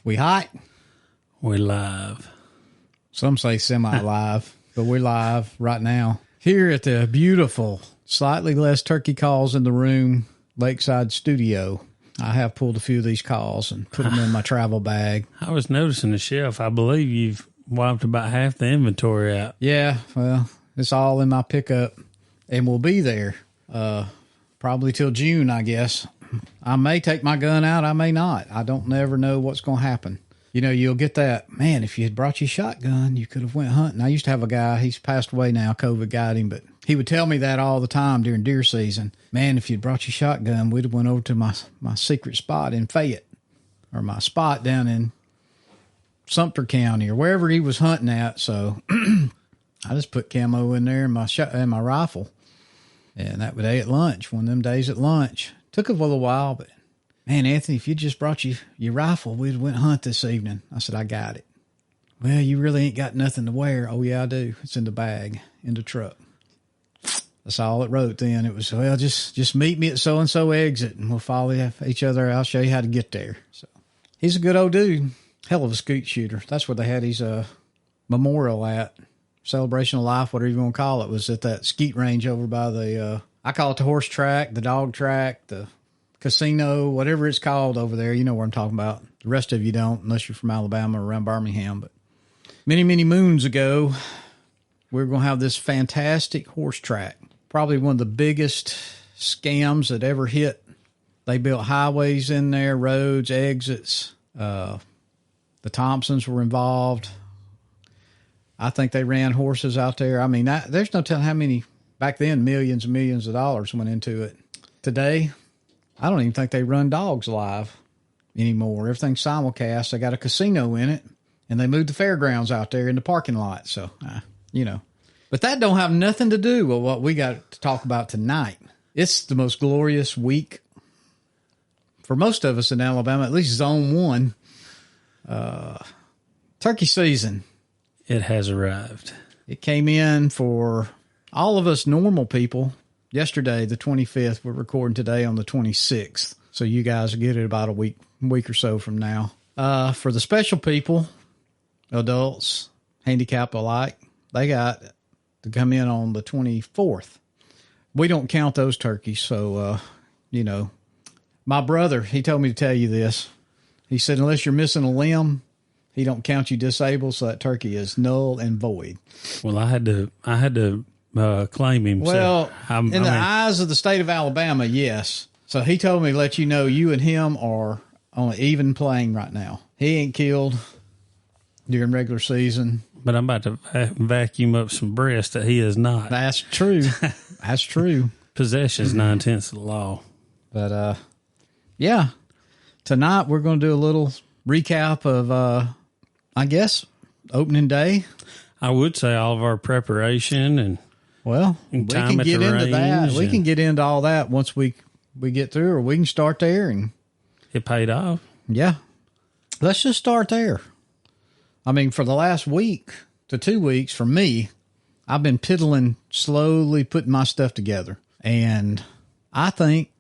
We hot? We live. Some say semi-live, but we're live right now. Here at the beautiful, slightly less turkey calls in the room, Lakeside Studio. I have pulled a few of these calls and put them in my travel bag. I was noticing the shelf. I believe you've wiped about half the inventory out. Yeah, well, it's all in my pickup, and we'll be there probably till June, I guess. I may take my gun out. I may not. I don't never know what's going to happen. You know, you'll get that, man, if you had brought your shotgun, you could have went hunting. I used to have a guy, he's passed away now, COVID got him, but he would tell me that all the time during deer season. Man, if you'd brought your shotgun, we'd have went over to my secret spot in Fayette, or my spot down in Sumter County, or wherever he was hunting at. So I just put camo in there and my rifle. And that day at lunch, one of them days at lunch. Took a little while, but man, Anthony, if you just brought your rifle, we'd went hunt this evening. I said, I got it. Well, you really ain't got nothing to wear. Oh, yeah, I do. It's in the bag, in the truck. That's all it wrote then. It was, well, just meet me at so-and-so exit, and we'll follow each other. I'll show you how to get there. So he's a good old dude. Hell of a scoot shooter. That's where they had his memorial at. Celebration of life, whatever you want to call it, was at that skeet range over by the, I call it the horse track, the dog track, the casino, whatever it's called over there. You know what I'm talking about. The rest of you don't, unless you're from Alabama or around Birmingham. But many, many moons ago, we were going to have this fantastic horse track. Probably one of the biggest scams that ever hit. They built highways in there, roads, exits. The Thompsons were involved. I think they ran horses out there. I mean, there's no telling how many, back then, millions and millions of dollars went into it. Today, I don't even think they run dogs live anymore. Everything's simulcast. They got a casino in it, and they moved the fairgrounds out there in the parking lot. So, you know. But that don't have nothing to do with what we got to talk about tonight. It's the most glorious week for most of us in Alabama, at least zone 1. Turkey season. It has arrived. It came in for all of us normal people yesterday, the 25th. We're recording today on the 26th. So you guys will get it about a week or so from now. For the special people, adults, handicapped alike, they got to come in on the 24th. We don't count those turkeys. So, you know, my brother, he told me to tell you this. He said, unless you're missing a limb, he don't count you disabled, so that turkey is null and void. Well, I had to claim him. Well, so in the eyes of the state of Alabama, yes. So he told me to let you know you and him are on an even playing right now. He ain't killed during regular season. But I'm about to vacuum up some breast that he is not. That's true. That's true. Possession's 9/10 of the law. But, yeah. Tonight we're going to do a little recap of, I guess, opening day. I would say all of our preparation and we time can get into that. We and can get into all that once we get through, or we can start there and it paid off. Yeah, let's just start there. I mean, for the last week to 2 weeks, for me, I've been piddling, slowly putting my stuff together, and I think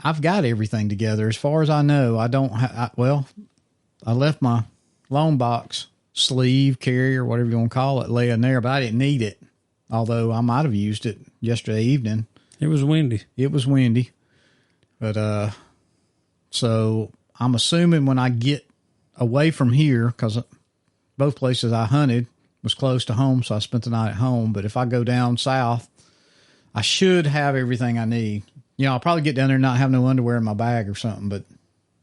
I've got everything together as far as I know. I don't. I left my long box sleeve, carrier, whatever you want to call it, laying there, but I didn't need it. Although I might have used it yesterday evening. It was windy. But, so I'm assuming when I get away from here, because both places I hunted was close to home, so I spent the night at home. But if I go down south, I should have everything I need. You know, I'll probably get down there and not have no underwear in my bag or something, but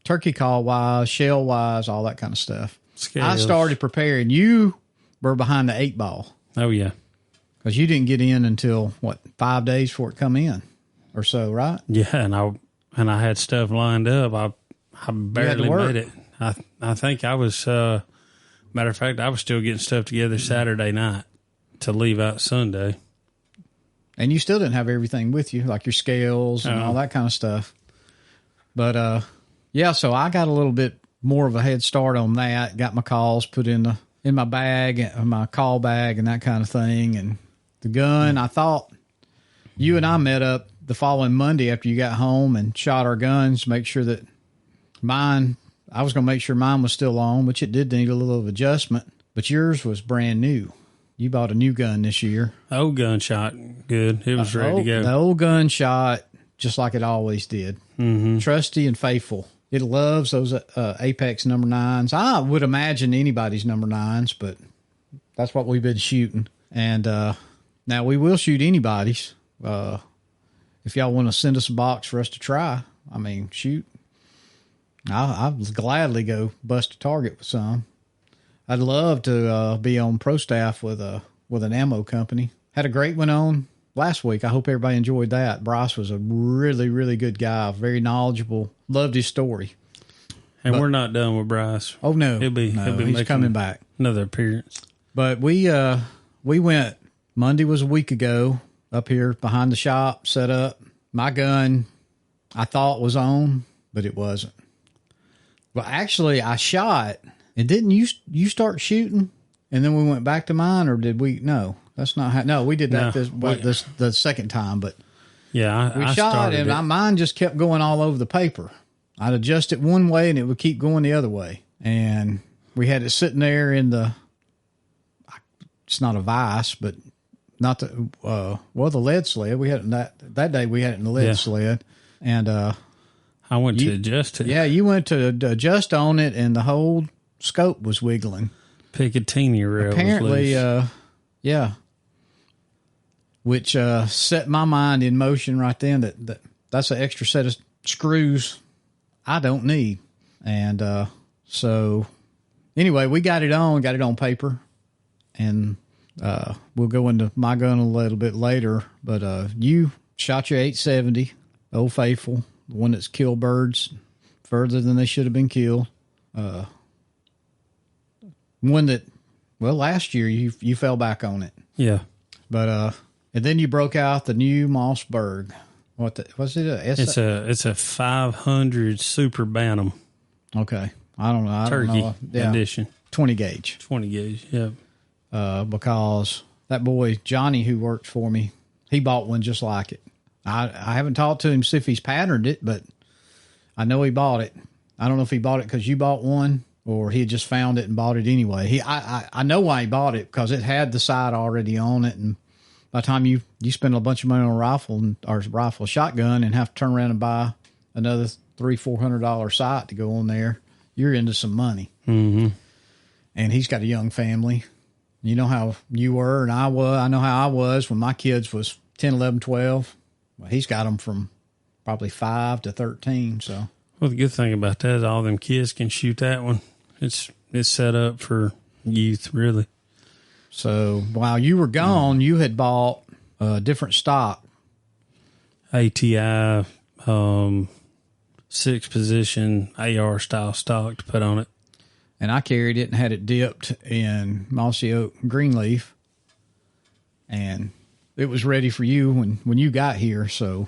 turkey call wise, shell wise, all that kind of stuff. Scales. I started preparing. You were behind the 8 ball. Oh, yeah. Because you didn't get in until, 5 days before it come in or so, right? Yeah, and I had stuff lined up. I barely made it. I think I was, matter of fact, I was still getting stuff together Saturday night to leave out Sunday. And you still didn't have everything with you, like your scales and all that kind of stuff. But, yeah, so I got a little bit more of a head start on that. Got my calls put in my bag, my call bag and that kind of thing. And the gun, I thought you and I met up the following Monday after you got home and shot our guns, make sure that mine I was going to make sure mine was still on, which it did need a little of adjustment, but yours was brand new. You bought a new gun this year. Old gun shot good. It was ready to go. The old gun shot just like it always did. Mm-hmm. Trusty and faithful. It loves those Apex number 9s. I would imagine anybody's number 9s, but that's what we've been shooting. And now we will shoot anybody's. If y'all want to send us a box for us to try, I mean, shoot. I'll gladly go bust a target with some. I'd love to be on pro staff with an ammo company. Had a great one on last week. I hope everybody enjoyed that. Bryce was a really, really good guy, very knowledgeable. Loved his story. And we're not done with Bryce. Oh no, he'll be he's coming back. Another appearance. But we went. Monday was a week ago. Up here behind the shop, set up. My gun, I thought was on, but it wasn't. Well, actually, I shot, and didn't you start shooting, and then we went back to mine, or did we? No, that's not how. No, we did that the second time, but yeah, I shot, and mine just kept going all over the paper. I'd adjust it one way, and it would keep going the other way, and we had it sitting there in the. It's not a vise, but. Not the the lead sled. We had it that day. We had it in the lead sled, and I went to adjust it. Yeah, you went to adjust on it, and the whole scope was wiggling. Picatinny rail. Apparently, yeah, which set my mind in motion right then. That's an extra set of screws I don't need, and so anyway, we got it on paper, and. We'll go into my gun a little bit later, but you shot your 870, Old Faithful, the one that's killed birds further than they should have been killed. One that, well, last year you fell back on it. Yeah. But and then you broke out the new Mossberg. Was it? It's a 500 Super Bantam. Okay, I don't know. Turkey edition, 20 gauge. 20 gauge. Yeah. Because that boy, Johnny, who worked for me, he bought one just like it. I haven't talked to him to see if he's patterned it, but I know he bought it. I don't know if he bought it because you bought one or he had just found it and bought it anyway. I know why he bought it because it had the sight already on it. And by the time you spend a bunch of money on a rifle shotgun and have to turn around and buy another $300-400 sight to go on there, you're into some money. Mm-hmm. And he's got a young family. You know how you were and I was. I know how I was when my kids was 10, 11, 12. Well, he's got them from probably 5 to 13. So, well, the good thing about that is all them kids can shoot that one. It's set up for youth, really. So while you were gone, you had bought a different stock. ATI, 6-position AR style stock to put on it. And I carried it and had it dipped in mossy oak greenleaf. And it was ready for you when you got here. So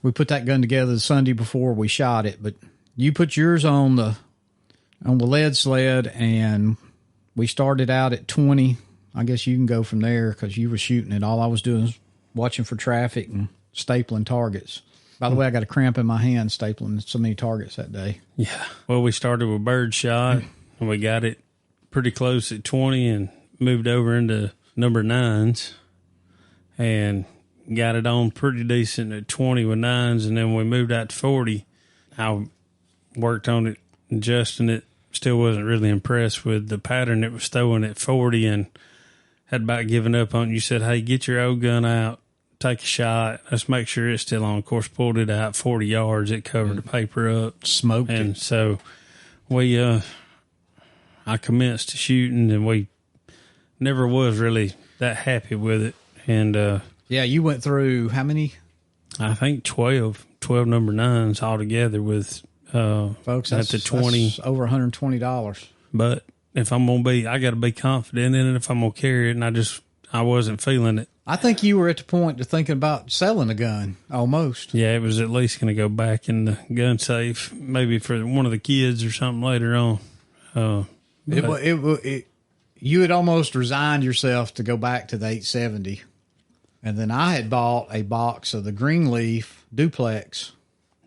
we put that gun together the Sunday before we shot it. But you put yours on the lead sled, and we started out at 20. I guess you can go from there because you were shooting it. All I was doing was watching for traffic and stapling targets. By the way, I got a cramp in my hand stapling so many targets that day. Yeah. Well, we started with bird shot. And we got it pretty close at 20 and moved over into number 9s and got it on pretty decent at 20 with 9s. And then we moved out to 40. I worked on it, adjusting it. Still wasn't really impressed with the pattern it was throwing at 40 and had about given up on it. You said, hey, get your old gun out, take a shot. Let's make sure it's still on. Of course, pulled it out 40 yards. It covered the paper up. Smoked it. And so I commenced shooting, and we never was really that happy with it. And yeah, you went through how many? I think 12 number 9s altogether with folks. That's 20, that's over $120. But if I'm gonna I got to be confident in it. If I'm gonna carry it, and I wasn't feeling it. I think you were at the point to thinking about selling a gun almost. Yeah, it was at least going to go back in the gun safe, maybe for one of the kids or something later on. You had almost resigned yourself to go back to the 870. And then I had bought a box of the Greenleaf duplex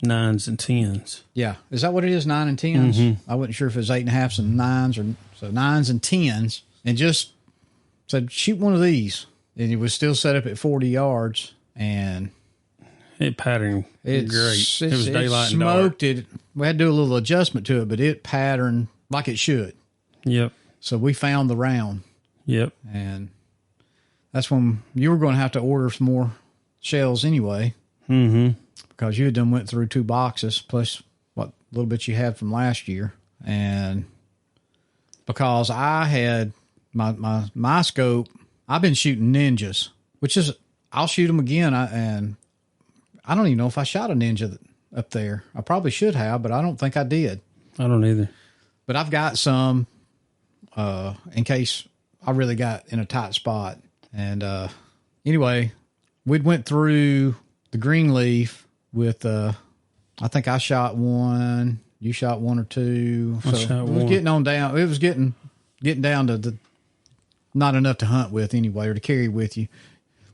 9s and 10s. Yeah. Is that what it is? 9 and 10s? Mm-hmm. I wasn't sure if it was 8.5s and 9s or so 9s and 10s, and just said, shoot one of these. And it was still set up at 40 yards, and it patterned great. It was daylight and smoked dark. it. We had to do a little adjustment to it, but it patterned like it should. Yep. So we found the round. Yep. And that's when you were going to have to order some more shells anyway. Mm-hmm. Because you had done went through 2 boxes plus what little bit you had from last year. And because I had my scope, I've been shooting ninjas, which is, I'll shoot them again. And I don't even know if I shot a ninja up there. I probably should have, but I don't think I did. I don't either. But I've got some in case I really got in a tight spot. And anyway, we'd went through the green leaf with, I think I shot one, you shot 1 or 2. So it was getting on down. It was getting down to the not enough to hunt with anyway, or to carry with you.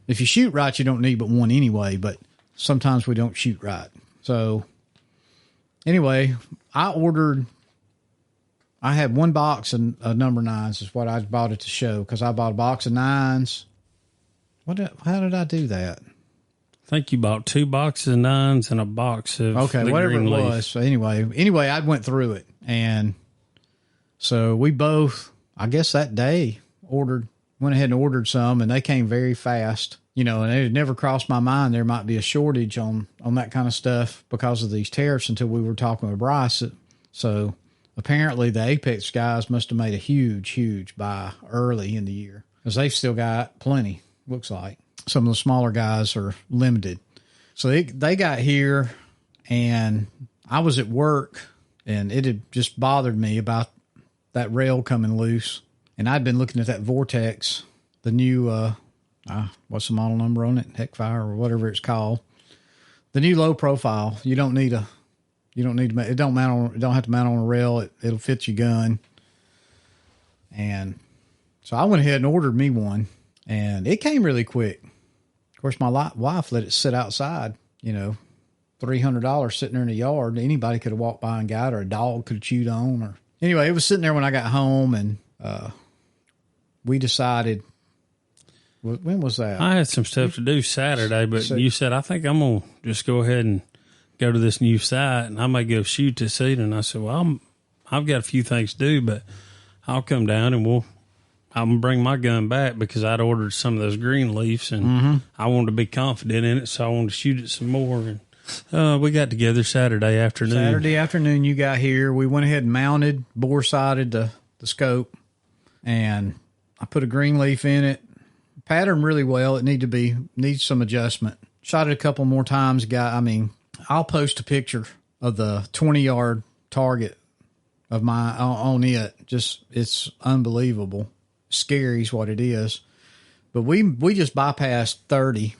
If you shoot right, you don't need but one anyway, but sometimes we don't shoot right. So anyway, I had 1 box of number 9s is what I bought at the show, because I bought a box of 9s. How did I do that? I think you bought 2 boxes of 9s and a box of whatever it was. So anyway, I went through it, and so we both, I guess that day, went ahead and ordered some, and they came very fast. And it had never crossed my mind there might be a shortage on that kind of stuff because of these tariffs until we were talking with Bryce. So apparently the Apex guys must have made a huge buy early in the year, because they've still got plenty, looks like. Some of the smaller guys are limited. So they got here, and I was at work, and it had just bothered me about that rail coming loose. And I'd been looking at that Vortex, the new, what's the model number on it? Heckfire or whatever it's called. The new low profile. It don't have to mount on a rail. It'll fit your gun. And so I went ahead and ordered me one, and it came really quick. Of course, my wife let it sit outside, $300 sitting there in the yard. Anybody could have walked by and got it, or a dog could have chewed on. Anyway, it was sitting there when I got home, and we decided, when was that? I had some stuff to do Saturday, but you said, I think I'm going to just go ahead and go to this new site, and I may go shoot this evening. And I said, well, I've got a few things to do, but I'll come down and I'm going to bring my gun back, because I'd ordered some of those green leaves, and I wanted to be confident in it, so I wanted to shoot it some more. And we got together Saturday afternoon. Saturday afternoon, you got here. We went ahead and mounted, bore-sighted the scope, and I put a green leaf in it. Patterned really well. It needs some adjustment. Shot it a couple more times. I'll post a picture of the 20-yard target of mine on it. Just, it's unbelievable. Scary is what it is. But we just bypassed 30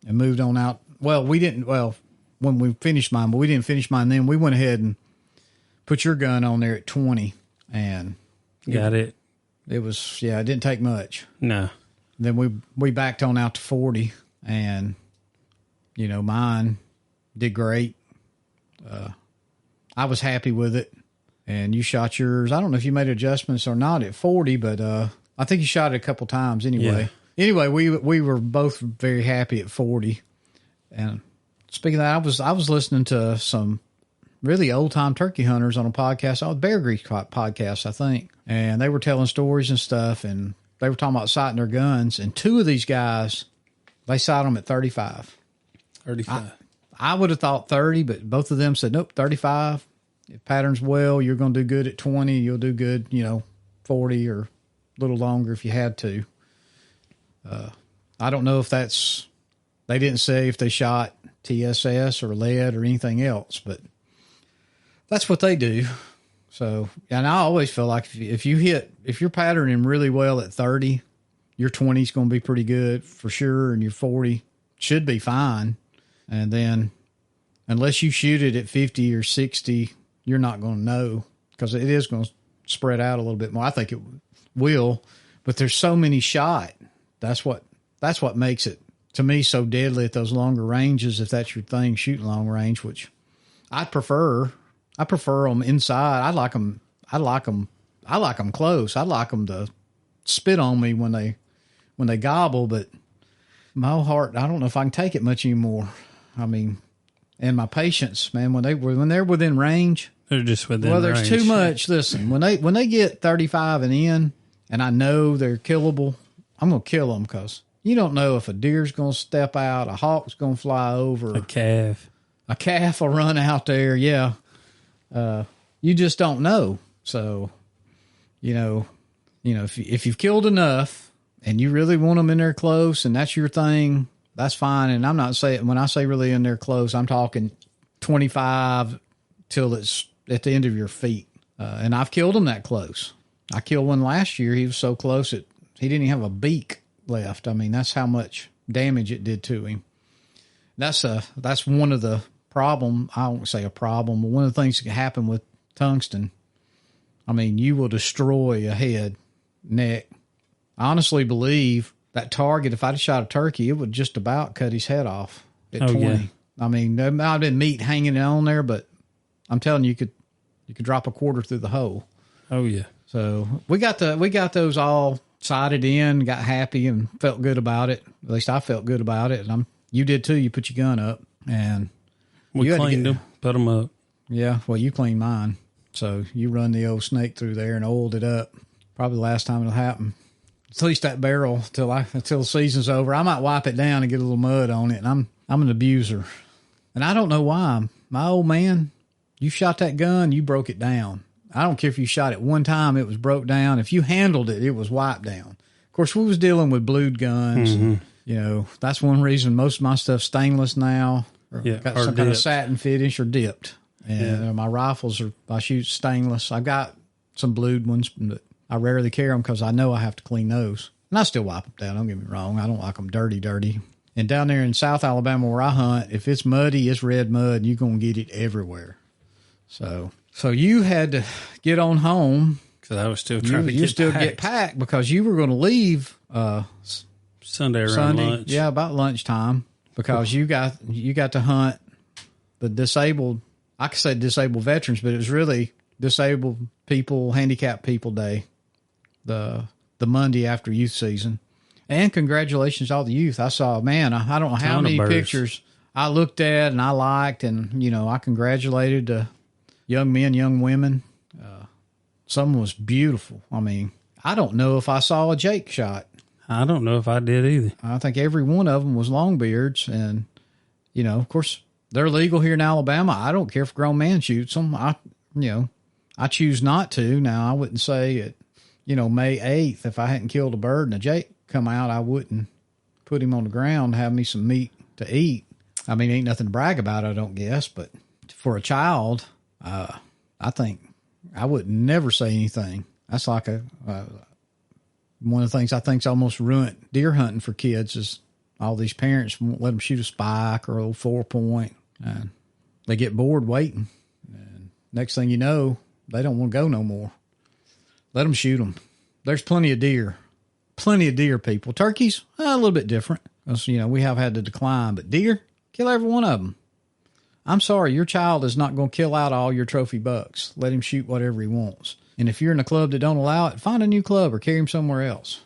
and moved on out. Well, when we finished mine, but we didn't finish mine then. We went ahead and put your gun on there at 20, and got it. It was, it didn't take much. No. Then we backed on out to 40, and, mine did great. I was happy with it, and you shot yours. I don't know if you made adjustments or not at 40, but I think you shot it a couple times anyway. Yeah. Anyway, we were both very happy at 40. And speaking of that, I was listening to some really old-time turkey hunters on a podcast, Bear Grease podcast, I think. And they were telling stories and stuff, and they were talking about sighting their guns. And 2 of these guys, they sight them at 35. 35. I would have thought 30, but both of them said, nope, 35. If patterns well, you're going to do good at 20. You'll do good, 40 or a little longer if you had to. I don't know if they didn't say if they shot TSS or lead or anything else, but that's what they do. So, and I always feel like if you're patterning really well at 30, your 20 is going to be pretty good for sure, and your 40 should be fine. And then unless you shoot it at 50 or 60, you're not going to know, because it is going to spread out a little bit more. I think it will, but there's so many shot. That's what makes it, to me, so deadly at those longer ranges, if that's your thing, shooting long range, which I prefer them inside. I like them close. I like them to spit on me when they gobble, but my whole heart, I don't know if I can take it much anymore. I mean, and my patience, man, when they're within range, they're just within range. Well, there's too much. Listen, when they get 35 and in, and I know they're killable, I'm going to kill them, because you don't know if a deer's going to step out, a hawk's going to fly over. A calf will run out there. Yeah. You just don't know. So, if you've killed enough and you really want them in there close and that's your thing, that's fine. And I'm not saying, when I say really in there close, I'm talking 25 till it's at the end of your feet. And I've killed them that close. I killed one last year. He was so close he didn't even have a beak left. I mean, that's how much damage it did to him. That's one of the problem. I won't say a problem, but one of the things that can happen with tungsten. I mean, you will destroy a head, neck. I honestly believe that target, if I'd shot a turkey, it would just about cut his head off at 20. Yeah. I mean, there might have been meat hanging on there, but I'm telling you, you could drop a quarter through the hole. Oh yeah. So we got those all sighted in, got happy and felt good about it. At least I felt good about it. And you did too. You put your gun up and we cleaned them, put them up. Yeah. Well, you cleaned mine. So you run the old snake through there and oiled it up. Probably the last time it'll happen. At least that barrel until the season's over. I might wipe it down and get a little mud on it. And I'm an abuser. And I don't know why. My old man, you shot that gun, you broke it down. I don't care if you shot it one time, it was broke down. If you handled it, it was wiped down. Of course, we was dealing with blued guns. Mm-hmm. And, that's one reason most of my stuff's stainless now. Got some kind of satin finish or dipped. And my rifles I shoot stainless. I've got some blued ones, but I rarely carry them because I know I have to clean those. And I still wipe them down. Don't get me wrong. I don't like them dirty. And down there in South Alabama where I hunt, if it's muddy, it's red mud. You're going to get it everywhere. So you had to get on home. Because I was still trying to get packed because you were going to leave Sunday lunch. Yeah, about lunchtime. Because you got to hunt the disabled. I could say disabled veterans, but it was really disabled people, handicapped people day, the Monday after youth season. And congratulations to all the youth. I saw, man, I don't know how many pictures I looked at and I liked, and, I congratulated the young men, young women. Some was beautiful. I mean, I don't know if I saw a Jake shot. I don't know if I did either. I think every one of them was longbeards, and, of course, they're legal here in Alabama. I don't care if a grown man shoots them. I choose not to. Now, I wouldn't say at, May 8th, if I hadn't killed a bird and a Jake come out, I wouldn't put him on the ground, have me some meat to eat. I mean, ain't nothing to brag about, I don't guess, but for a child, I think I would never say anything. That's like one of the things I think's almost ruined deer hunting for kids is all these parents won't let them shoot a spike or a little 4-point. And they get bored waiting. And next thing you know, they don't want to go no more. Let them shoot them. There's plenty of deer. Plenty of deer, people. Turkeys, a little bit different. Because, we have had to decline. But deer, kill every one of them. I'm sorry, your child is not going to kill out all your trophy bucks. Let him shoot whatever he wants. And if you're in a club that don't allow it, find a new club or carry him somewhere else.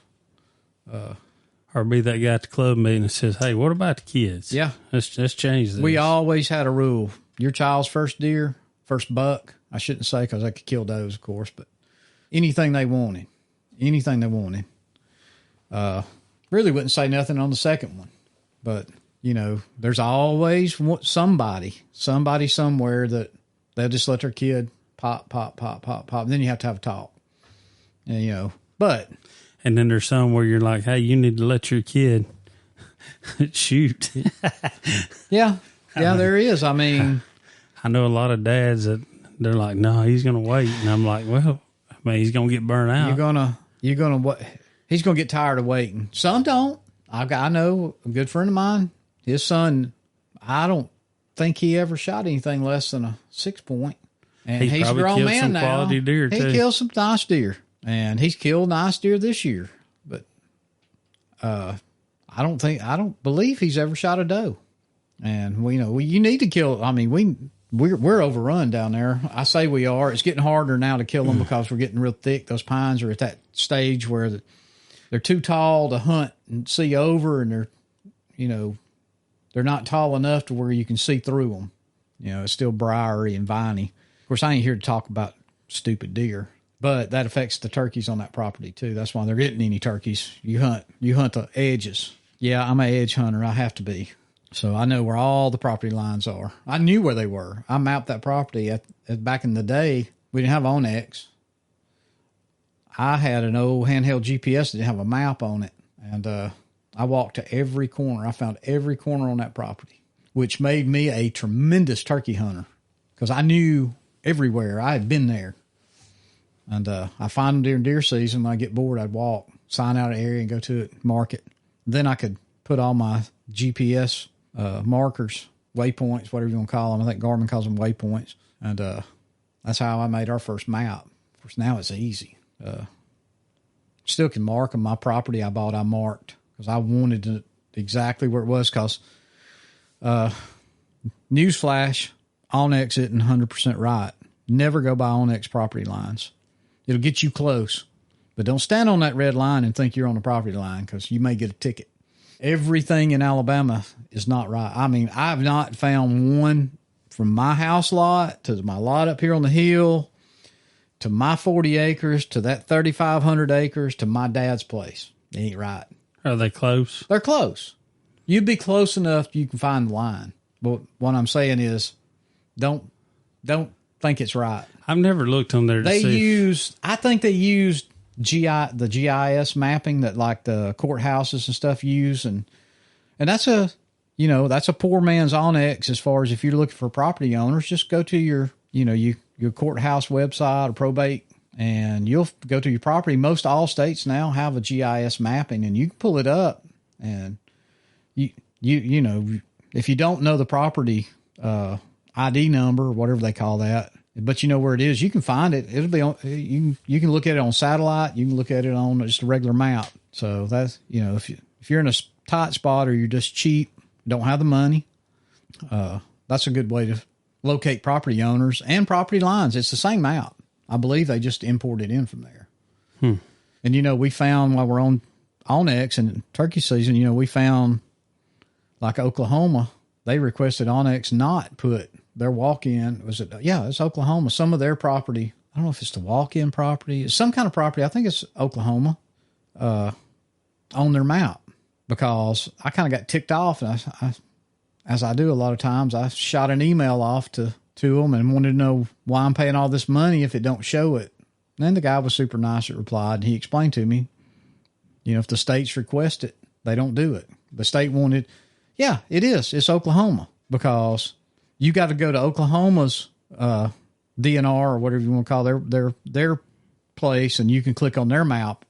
Or be that guy at the club meeting that says, hey, what about the kids? Yeah. Let's change this. We always had a rule. Your child's first deer, first buck, I shouldn't say because I could kill those, of course, but anything they wanted. Really wouldn't say nothing on the second one. But, there's always somebody somewhere that they'll just let their kid pop. And then you have to have a talk. And, but... And then there's some where you're like, hey, you need to let your kid shoot. Yeah, there is. I mean... I know a lot of dads that they're like, no, he's going to wait. And I'm like, well, he's going to get burnt out. You're going to what? He's going to get tired of waiting. Some don't. I know a good friend of mine, his son, I don't think he ever shot anything less than a 6-point. And he's a grown man now. He kills some nice deer. And he's killed nice deer this year. But I don't believe he's ever shot a doe. And you need to kill. I mean, we're overrun down there. I say we are. It's getting harder now to kill them because we're getting real thick. Those pines are at that stage where they're too tall to hunt and see over, and they're not tall enough to where you can see through them. It's still briery and viney. Of course, I ain't here to talk about stupid deer, but that affects the turkeys on that property too. That's why they're getting any turkeys. You hunt the edges. Yeah, I'm an edge hunter. I have to be. So I know where all the property lines are. I knew where they were. I mapped that property back in the day. We didn't have Onyx. I had an old handheld GPS that didn't have a map on it. And I walked to every corner. I found every corner on that property, which made me a tremendous turkey hunter because I knew everywhere. I had been there. And I find them during deer season. When I get bored, I'd walk, sign out an area and go to it, mark it. Then I could put all my GPS markers, waypoints, whatever you want to call them. I think Garmin calls them waypoints. And that's how I made our first map. Of course, now it's easy. Still can mark them. My property I bought, I marked because I wanted it exactly where it was. Because newsflash, Onyx isn't 100% right. Never go by Onyx property lines. It'll get you close. But don't stand on that red line and think you're on the property line because you may get a ticket. Everything in Alabama is not right. I mean, I've not found one from my house lot to my lot up here on the hill to my 40 acres to that 3,500 acres to my dad's place. It ain't right. Are they close? They're close. You'd be close enough you can find the line. But what I'm saying is don't think it's right. I've never looked on there to see. I think they used the GIS mapping that like the courthouses and stuff use. And that's that's a poor man's Onyx as far as if you're looking for property owners, just go to your courthouse website or probate and you'll go to your property. Most all states now have a GIS mapping and you can pull it up and you if you don't know the property, ID number or whatever they call that, but you know where it is, you can find it. It'll be on, you can look at it on satellite. You can look at it on just a regular map. So that's, if you're in a tight spot or you're just cheap, don't have the money, that's a good way to locate property owners and property lines. It's the same map. I believe they just imported in from there. And, we found while we're on Onyx and turkey season, we found like Oklahoma, they requested Onyx not put their walk-in. It's Oklahoma. Some of their property, I don't know if it's the walk-in property. It's some kind of property. I think it's Oklahoma on their map because I kind of got ticked off. And I, as I do a lot of times, I shot an email off to them and wanted to know why I'm paying all this money if it don't show it. And then the guy was super nice that replied, and he explained to me, if the states request it, they don't do it. The state wanted, yeah, it is. It's Oklahoma because you got to go to Oklahoma's DNR or whatever you want to call their place, and you can click on their map.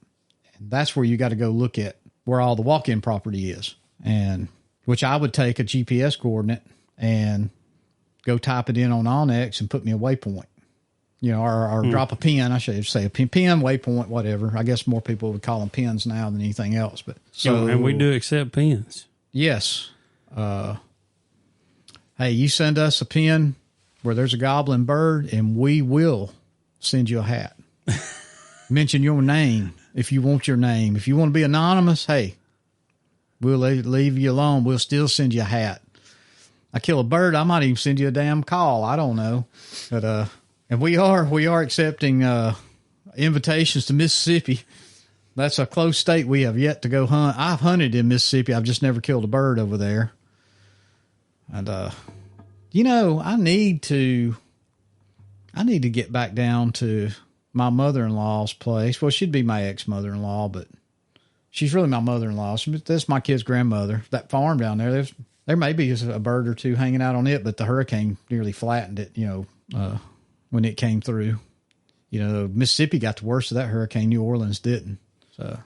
And that's where you got to go look at where all the walk-in property is, and which I would take a GPS coordinate and go type it in on Onyx and put me a waypoint, or drop a pin. I should say a pin, waypoint, whatever. I guess more people would call them pins now than anything else. But and we do accept pins. Yes. Hey, you send us a pin where there's a goblin bird, and we will send you a hat. Mention your name if you want your name. If you want to be anonymous, hey, we'll leave you alone. We'll still send you a hat. I kill a bird, I might even send you a damn call. I don't know. But and we are accepting invitations to Mississippi. That's a close state we have yet to go hunt. I've hunted in Mississippi. I've just never killed a bird over there. And I need to get back down to my mother-in-law's place. Well, she'd be my ex-mother-in-law, but she's really my mother-in-law. That's my kid's grandmother. That farm down there, there may be a bird or two hanging out on it, but the hurricane nearly flattened it, when it came through. Mississippi got the worst of that hurricane. New Orleans didn't. So,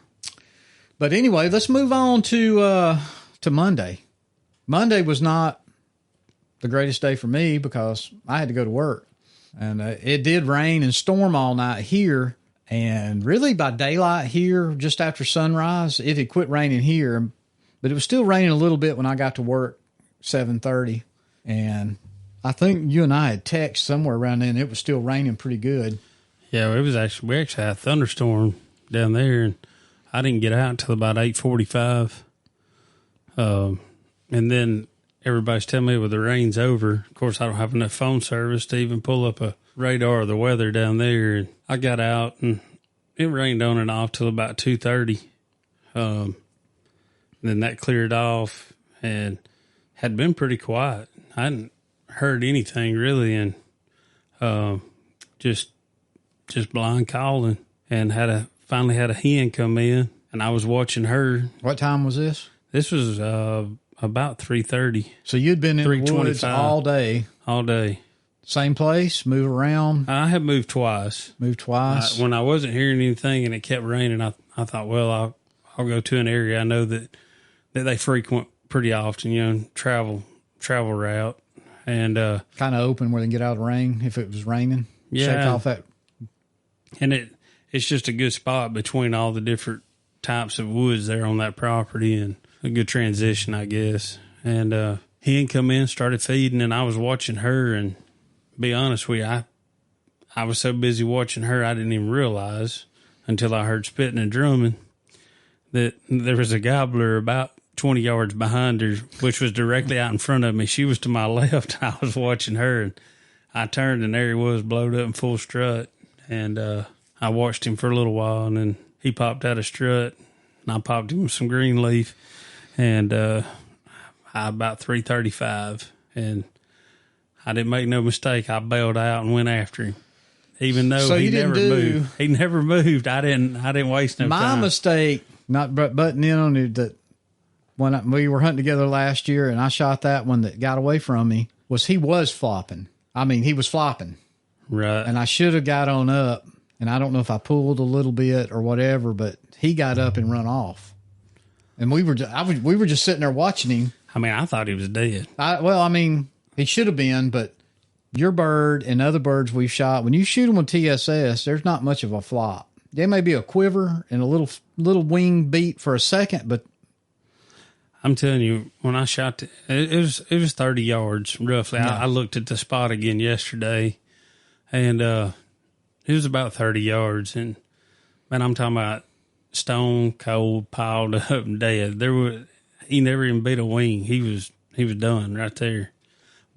but anyway, let's move on to Monday. Monday was not the greatest day for me because I had to go to work, and it did rain and storm all night here. And really by daylight here, just after sunrise, it had quit raining here, but it was still raining a little bit when I got to work 7:30. And I think you and I had text somewhere around then. It was still raining pretty good. Yeah, we actually had a thunderstorm down there, and I didn't get out until about 8:45. And then everybody's telling me, well, the rain's over. Of course, I don't have enough phone service to even pull up a radar of the weather down there. And I got out, and it rained on and off till about 2:30. Then that cleared off and had been pretty quiet. I hadn't heard anything really, and just blind calling, and finally had a hen come in, and I was watching her. What time was this? This was about 3:30. So you'd been in the woods all day. All day. Same place, move around? I had moved twice. Moved twice? When I wasn't hearing anything and it kept raining, I thought, well, I'll go to an area I know that they frequent pretty often, travel route. And kind of open where they can get out of the rain if it was raining. Yeah. Shake off that. And it's just a good spot between all the different types of woods there on that property, and a good transition, I guess. And hen come in, started feeding, and I was watching her, and be honest with you, I was so busy watching her, I didn't even realize until I heard spitting and drumming that there was a gobbler about 20 yards behind her, which was directly out in front of me. She was to my left. I was watching her, and I turned, and there he was, blowed up in full strut. And I watched him for a little while, and then he popped out of strut, and I popped him with some green leaf. And about 3:35, and I didn't make no mistake. I bailed out and went after him, even though he never moved. He never moved. I didn't waste no time. My mistake, not butting in on it, that when we were hunting together last year, and I shot that one that got away from me, he was flopping. I mean, he was flopping. Right. And I should have got on up, and I don't know if I pulled a little bit or whatever, but he got up and run off. And we were just sitting there watching him. I mean, I thought he was dead. He should have been, but your bird and other birds we've shot, when you shoot them with TSS, there's not much of a flop. There may be a quiver and a little wing beat for a second, but I'm telling you, when I shot, it was 30 yards roughly. Yeah. I looked at the spot again yesterday, and it was about 30 yards. And man, I'm talking about stone cold, piled up, and dead. He never even beat a wing. He was done right there.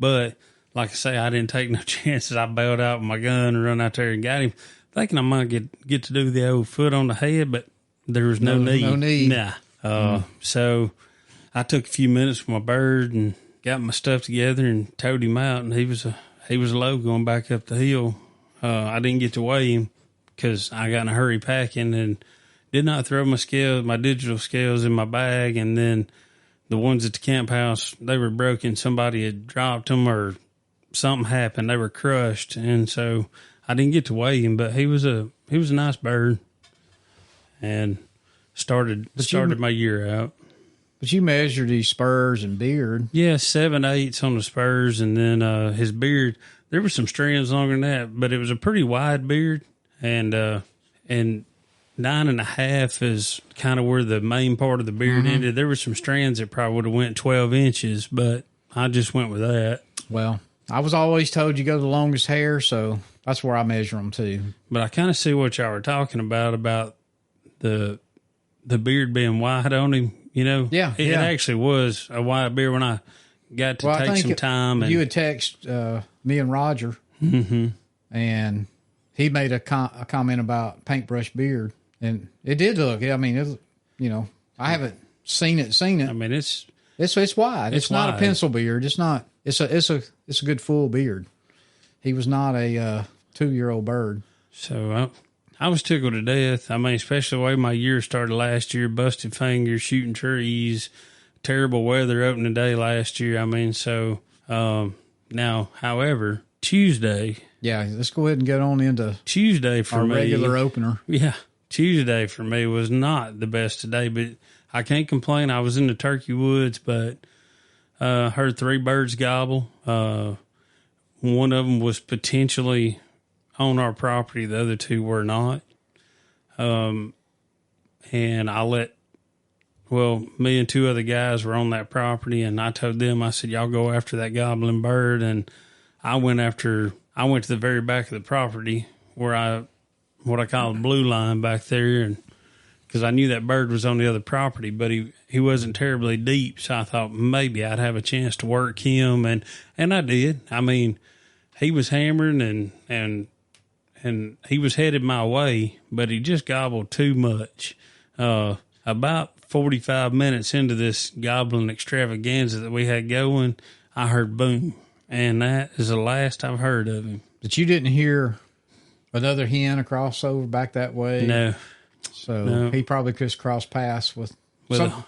But like I say, I didn't take no chances. I bailed out with my gun and run out there and got him, thinking I might get to do the old foot on the head, but there was no need. No need. Nah. So I took a few minutes with my bird and got my stuff together and towed him out, and he was low going back up the hill. I didn't get to weigh him because I got in a hurry packing and did not throw my digital scales in my bag, and then the ones at the camp house, they were broken. Somebody had dropped them or something happened. They were crushed, and so I didn't get to weigh him. But he was a nice bird, and started my year out. But you measured his spurs and beard. Yeah, 7/8 on the spurs, and then his beard. There were some strands longer than that, but it was a pretty wide beard, and 9.5 is kind of where the main part of the beard ended. There were some strands that probably would have went 12 inches, but I just went with that. Well, I was always told you go the longest hair, so that's where I measure them too. But I kind of see what y'all were talking about the beard being wide on him. Yeah, it actually was a wide beard when I got to take some time. And you had texted me and Roger, and he made a comment about paintbrush beard, and it did look. I mean, I haven't seen it. I mean, it's wide. It's not wide. A pencil beard. It's not. It's a good full beard. He was not a 2-year-old bird. So I was tickled to death. I mean, especially the way my year started last year, busted fingers, shooting trees, terrible weather opening day last year. I mean, so now, however, Tuesday. Yeah, let's go ahead and get on into Tuesday for our me. Regular opener. Yeah, Tuesday for me was not the best today, but I can't complain. I was in the turkey woods, but heard 3 birds gobble. One of them was potentially on our property. The other 2 were not. And me and 2 other guys were on that property, and I told them, I said, y'all go after that gobbling bird. And I went to the very back of the property where what I call the blue line back there, and because I knew that bird was on the other property, but he wasn't terribly deep, so I thought maybe I'd have a chance to work him, and I did. I mean, he was hammering and he was headed my way, but he just gobbled too much. About 45 minutes into this gobbling extravaganza that we had going, I heard boom, and that is the last I've heard of him. But you didn't hear another hen across over back that way? No. So he probably just crossed paths with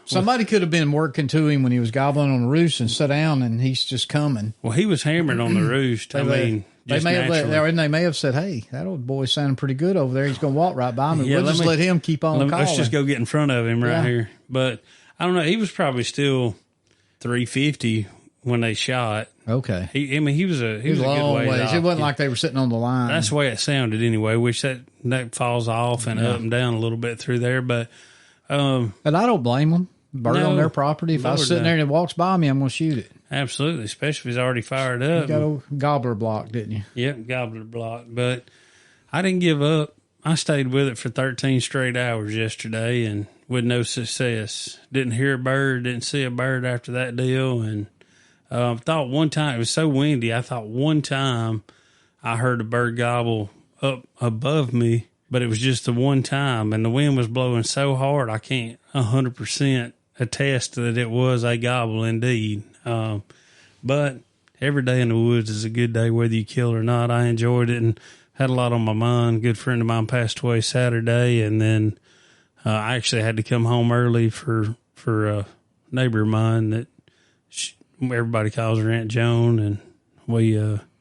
somebody could have been working to him when he was gobbling on the roost and sat down, and he's just coming. Well, he was hammering on the roost. They may have said, "Hey, that old boy's sounding pretty good over there. He's going to walk right by me. We'll just let him keep on calling. Let's just go get in front of him right here." But I don't know. He was probably still 350 when they shot. Okay. He was a good ways off. It wasn't like they were sitting on the line. That's the way it sounded anyway, which that falls off and up and down a little bit through there. But I don't blame them. Bird on their property. If I was sitting there and it walks by me, I'm going to shoot it. Absolutely, especially if it's already fired up. You got a gobbler block, didn't you? Yep, gobbler block. But I didn't give up. I stayed with it for 13 straight hours yesterday and with no success. Didn't hear a bird, didn't see a bird after that deal. And thought one time, it was so windy, I thought one time I heard a bird gobble up above me, but it was just the one time. And the wind was blowing so hard, I can't 100% attest that it was a gobble indeed. But every day in the woods is a good day, whether you kill or not. I enjoyed it and had a lot on my mind. A good friend of mine passed away Saturday, and then I actually had to come home early for a neighbor of mine that everybody calls her Aunt Joan, and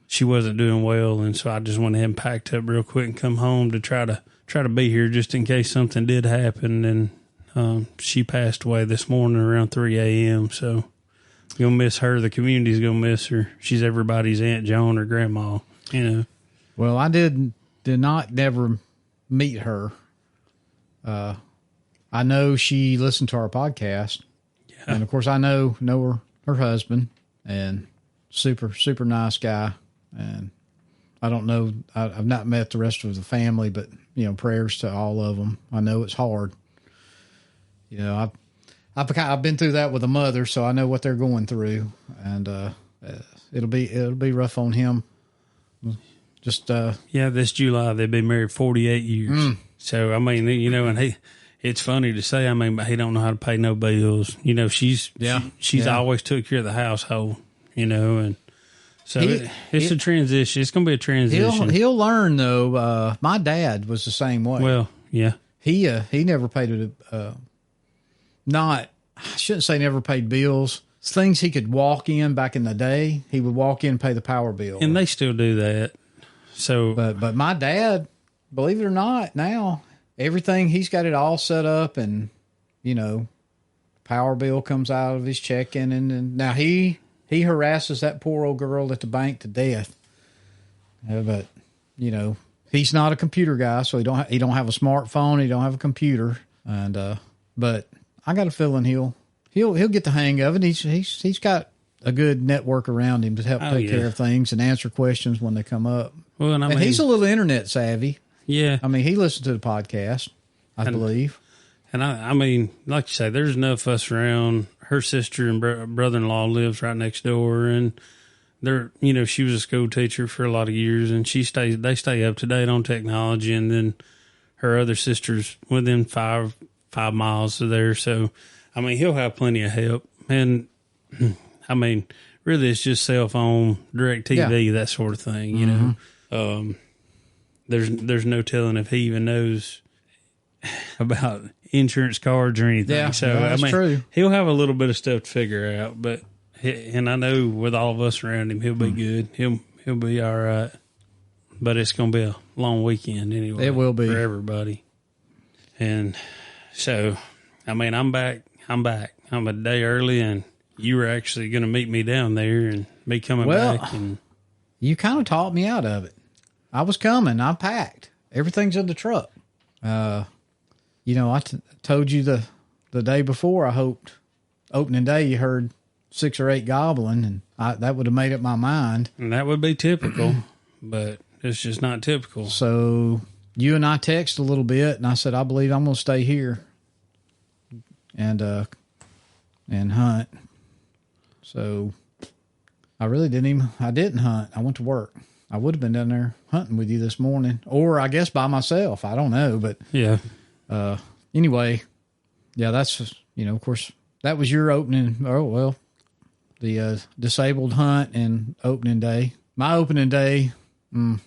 she wasn't doing well, and so I just went ahead and packed up real quick and come home to try to be here just in case something did happen. And she passed away this morning around 3 a.m. So you'll miss her. The community's gonna miss her. She's everybody's Aunt Joan or grandma, you know. Well, I did not never meet her. I know she listened to our podcast, and of course I know her husband, and super nice guy. And I don't know, I've not met the rest of the family, but prayers to all of them. I know it's hard. I've been through that with a mother, so I know what they're going through, and it'll be rough on him. Just this July they've been married 48 years. So I mean, and it's funny to say. I mean, but he don't know how to pay no bills. She's always took care of the household. And so it's a transition. It's going to be a transition. He'll learn though. My dad was the same way. Well, yeah. He never paid I shouldn't say never paid bills. Things he could walk in back in the day, he would walk in and pay the power bill. And they still do that. So, but my dad, believe it or not, now everything, he's got it all set up, and power bill comes out of his checking, and now he harasses that poor old girl at the bank to death. But he's not a computer guy, so he don't have a smartphone, he don't have a computer, and but I got a feeling he'll get the hang of it. He's got a good network around him to help take care of things and answer questions when they come up. Well, and he's a little internet savvy. Yeah. I mean, he listened to the podcast, I believe. And I mean, like you say, there's enough of us around. Her sister and brother-in-law lives right next door, and they're, she was a school teacher for a lot of years, and they stay up to date on technology. And then her other sister's within 5 miles of there. So, I mean, he'll have plenty of help. And I mean, really, it's just cell phone, direct TV, that sort of thing, There's no telling if he even knows about insurance cards or anything. Yeah, so that's true. He'll have a little bit of stuff to figure out, and I know with all of us around him, he'll be good. He'll be all right. But it's going to be a long weekend anyway. It will be for everybody. And so, I mean, I'm back. I'm a day early, and you were actually going to meet me down there and me coming back. And you kind of talked me out of it. I was coming. I packed. Everything's in the truck. I told you the day before, I hoped opening day you heard 6 or 8 gobbling, and that would have made up my mind. And that would be typical, but it's just not typical. So you and I texted a little bit, and I said, I believe I'm going to stay here and hunt. So I didn't hunt. I went to work. I would have been down there hunting with you this morning, or I guess by myself. I don't know, but yeah. Anyway, yeah, that's, of course, that was your opening. Oh, well, the disabled hunt and opening day. My opening day, I'd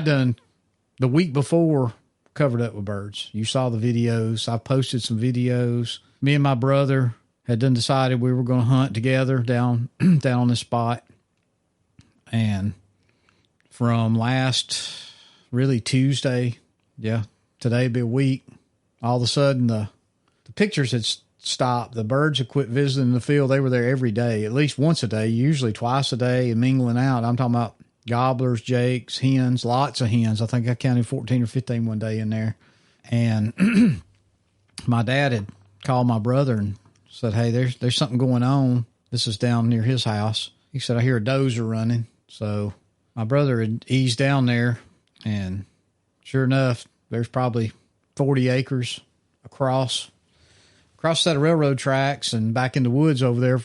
done the week before covered up with birds. You saw the videos. I posted some videos. Me and my brother had done decided we were going to hunt together down on this spot. And from last, really Tuesday, today'd be a week, all of a sudden the pictures had stopped. The birds had quit visiting the field. They were there every day, at least once a day, usually twice a day, and mingling out. I'm talking about gobblers, jakes, hens, lots of hens. I think I counted 14 or 15 one day in there. And my dad had called my brother and said, hey, there's something going on. This is down near his house. He said, I hear a dozer running. So my brother had eased down there, and sure enough, there's probably 40 acres across a set of railroad tracks and back in the woods over there.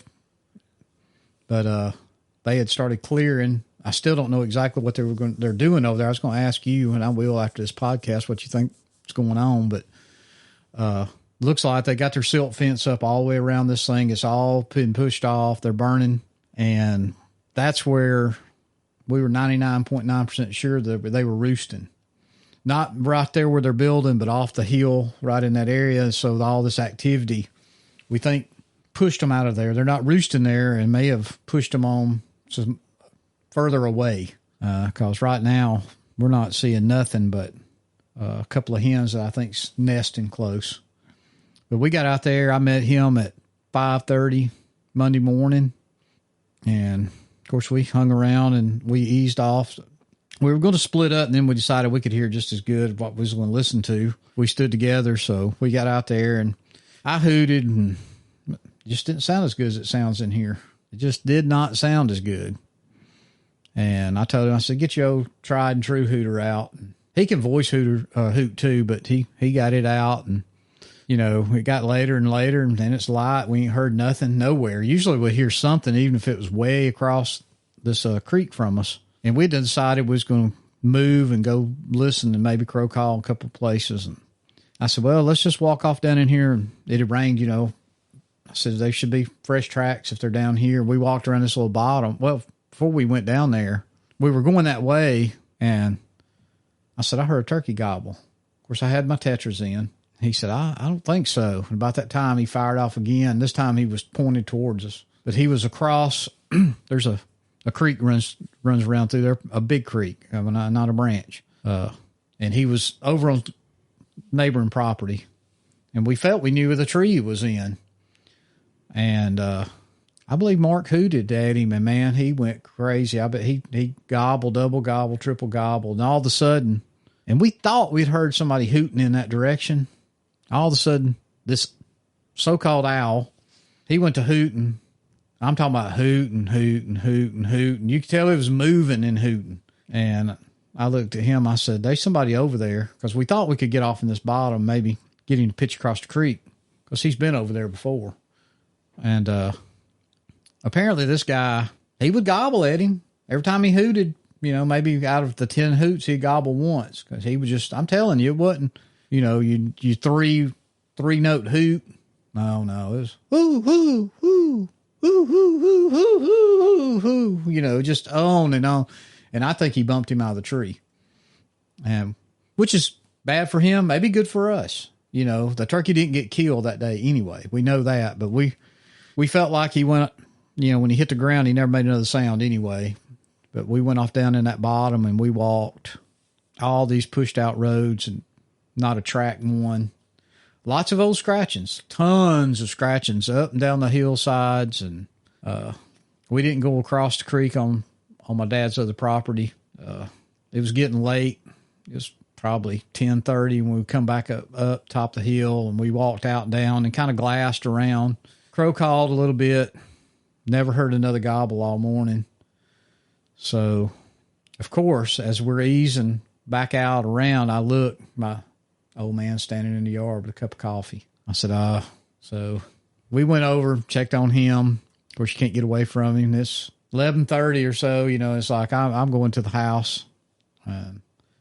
But they had started clearing. I still don't know exactly what they're doing over there. I was going to ask you, and I will after this podcast, what you think is going on. But looks like they got their silt fence up all the way around this thing. It's all been pushed off. They're burning. And that's where we were 99.9% sure that they were roosting. Not right there where they're building, but off the hill right in that area. So all this activity, we think, pushed them out of there. They're not roosting there and may have pushed them on some further away. Because right now we're not seeing nothing but a couple of hens that I think's nesting close. But we got out there. I met him at 5:30 Monday morning. And, of course, we hung around and we eased off. We were going to split up, and then we decided we could hear just as good what we was going to listen to. We stood together, so we got out there, and I hooted, and it just didn't sound as good as it sounds in here. It just did not sound as good. And I told him, I said, get your old tried and true hooter out. And he can voice hoot too, but he got it out, and it got later and later, and then it's light. We ain't heard nothing nowhere. Usually we hear something, even if it was way across this creek from us. And we decided we was going to move and go listen and maybe crow call a couple of places. And I said, well, let's just walk off down in here. And it had rained, I said, they should be fresh tracks if they're down here. We walked around this little bottom. Well, before we went down there, we were going that way. And I said, I heard a turkey gobble. Of course, I had my tetras in. He said, I don't think so. And about that time, he fired off again. This time he was pointed towards us. But he was across. There's a creek runs around through there, a big creek, not a branch. And he was over on neighboring property. And we felt we knew where the tree he was in. And I believe Mark hooted at him, and, man, he went crazy. I bet he gobbled, double gobble, triple gobble. And all of a sudden, and we thought we'd heard somebody hooting in that direction. All of a sudden, this so-called owl, he went to hooting. I'm talking about hooting. You could tell it was moving and hooting. And I looked at him. I said, there's somebody over there. Because we thought we could get off in this bottom, maybe get him to pitch across the creek. Because he's been over there before. And apparently this guy, he would gobble at him. Every time he hooted, maybe out of the 10 hoots, he'd gobble once. Because he was just, I'm telling you, it wasn't, you three-note hoot. No, it was whoo, whoo, whoo. Whoo, whoo, whoo, whoo, whoo, whoo, whoo, just on and on. And I think he bumped him out of the tree. Which is bad for him, maybe good for us. The turkey didn't get killed that day anyway. We know that, but we felt like he went, when he hit the ground, he never made another sound anyway. But we went off down in that bottom and we walked all these pushed out roads and not a track one. Lots of old scratchings, tons of scratchings up and down the hillsides. And we didn't go across the creek on my dad's other property. It was getting late. It was probably 10:30 when we come back up top the hill, and we walked out and down and kind of glassed around. Crow called a little bit, never heard another gobble all morning. So, of course, as we're easing back out around, I look, my old man standing in the yard with a cup of coffee. I said, so we went over, checked on him. Of course, you can't get away from him. It's 11:30 or so, it's like I'm going to the house.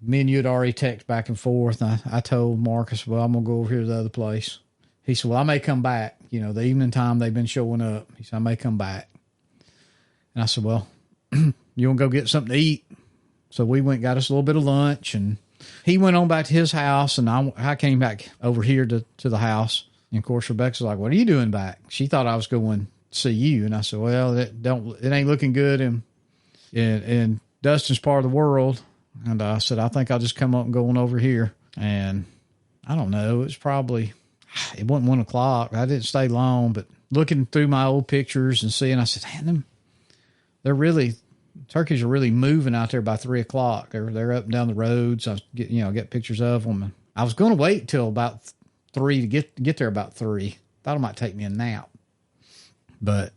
Me and you had already texted back and forth. And I told Marcus, well, I'm going to go over here to the other place. He said, well, I may come back. The evening time they've been showing up. He said, I may come back. And I said, well, you want to go get something to eat? So we went and got us a little bit of lunch. And he went on back to his house. And I came back over here to the house. And, of course, Rebecca's like, what are you doing back? She thought I was going to see you. And I said, well, it ain't looking good in Dustin's part of the world. And I said, I think I'll just come up and go on over here. And I don't know. It wasn't 1 o'clock. I didn't stay long, but looking through my old pictures and seeing, I said, man, turkeys are really moving out there by 3 o'clock. They're up and down the roads. I get pictures of them. I was going to wait till about 3 to get there about 3. Thought it might take me a nap, but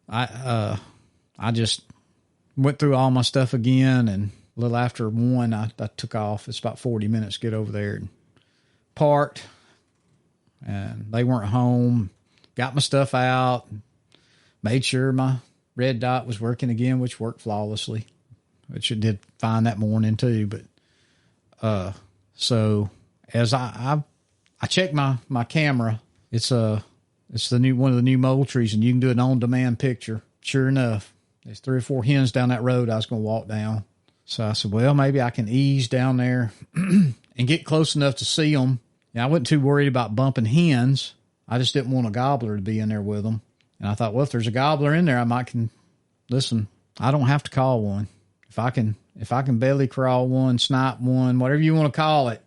I just went through all my stuff again, and a little after 1, I took off. It's about 40 minutes to get over there and parked, and they weren't home. Got my stuff out, made sure my red dot was working again, which worked flawlessly, which it did fine that morning too. But so as I checked my camera, it's the one of the new mole trees, and you can do an on-demand picture. Sure enough, there's 3 or 4 hens down that road I was going to walk down. So I said, well, maybe I can ease down there and get close enough to see them. And I wasn't too worried about bumping hens. I just didn't want a gobbler to be in there with them. And I thought, well, if there's a gobbler in there, listen, I don't have to call one. If I can belly crawl one, snipe one, whatever you want to call it,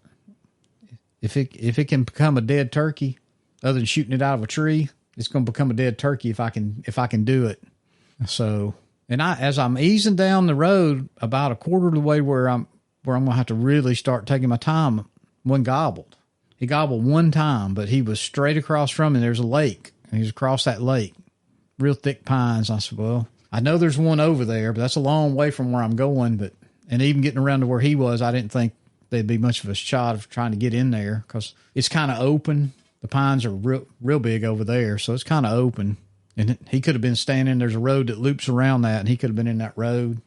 if it can become a dead turkey, other than shooting it out of a tree, it's going to become a dead turkey if I can do it. So, and as I'm easing down the road about a quarter of the way where I'm going to have to really start taking my time, one gobbled. He gobbled one time, but he was straight across from me. There's a lake, and he was across that lake, real thick pines. I said, well, I know there's one over there, but that's a long way from where I'm going. And even getting around to where he was, I didn't think there'd be much of a shot of trying to get in there because it's kind of open. The pines are real big over there, so it's kind of open. And he could have been standing. There's a road that loops around that, and he could have been in that road.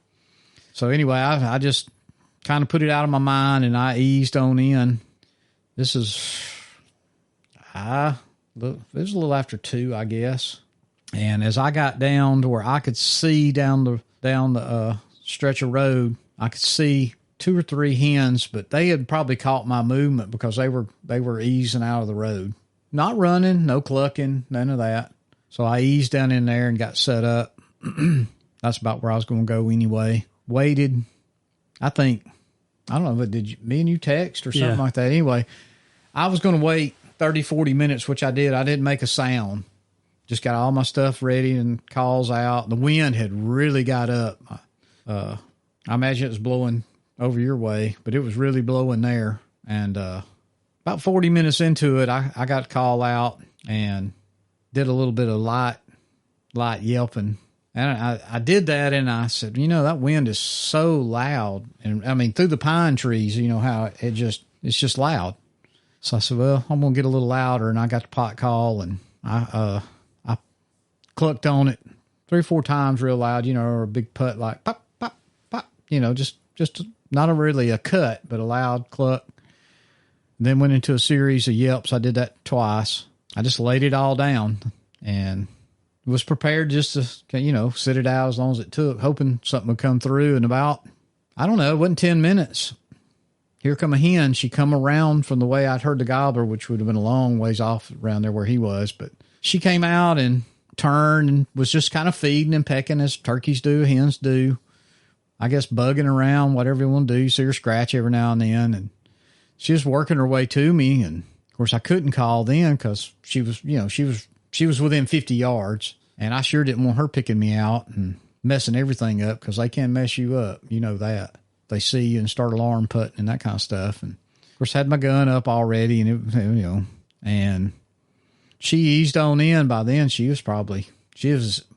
So anyway, I just kind of put it out of my mind, and I eased on in. This is, it was a little after 2, I guess. And as I got down to where I could see down the stretch of road, I could see 2 or 3 hens, but they had probably caught my movement because they were easing out of the road. Not running, no clucking, none of that. So I eased down in there and got set up. That's about where I was going to go anyway. Waited. I don't know, but did me and you text or something like that? Anyway, I was going to wait 30, 40 minutes, which I did. I didn't make a sound. Just got all my stuff ready and calls out. The wind had really got up. I imagine it was blowing over your way, but it was really blowing there. And about 40 minutes into it, I got a call out and did a little bit of light yelping. And I did that, and I said, that wind is so loud. And I mean, through the pine trees, how it's just loud. So I said, well, I'm going to get a little louder. And I got the pot call, and I clucked on it 3 or 4 times real loud, or a big putt like pop, pop, pop, just not really a cut, but a loud cluck. And then went into a series of yelps. I did that twice. I just laid it all down and was prepared just to, sit it out as long as it took, hoping something would come through. And about, I don't know, it wasn't 10 minutes. Here come a hen. She come around from the way I'd heard the gobbler, which would have been a long ways off around there where he was. But she came out and turned and was just kind of feeding and pecking as turkeys do, hens do. I guess bugging around, whatever you want to do. You see her scratch every now and then. And she was working her way to me. And of course I couldn't call then because she was within 50 yards, and I sure didn't want her picking me out and messing everything up because they can mess you up. You know that. They see you and start alarm putting and that kind of stuff. And of course, had my gun up already, and and she eased on in. By then, she was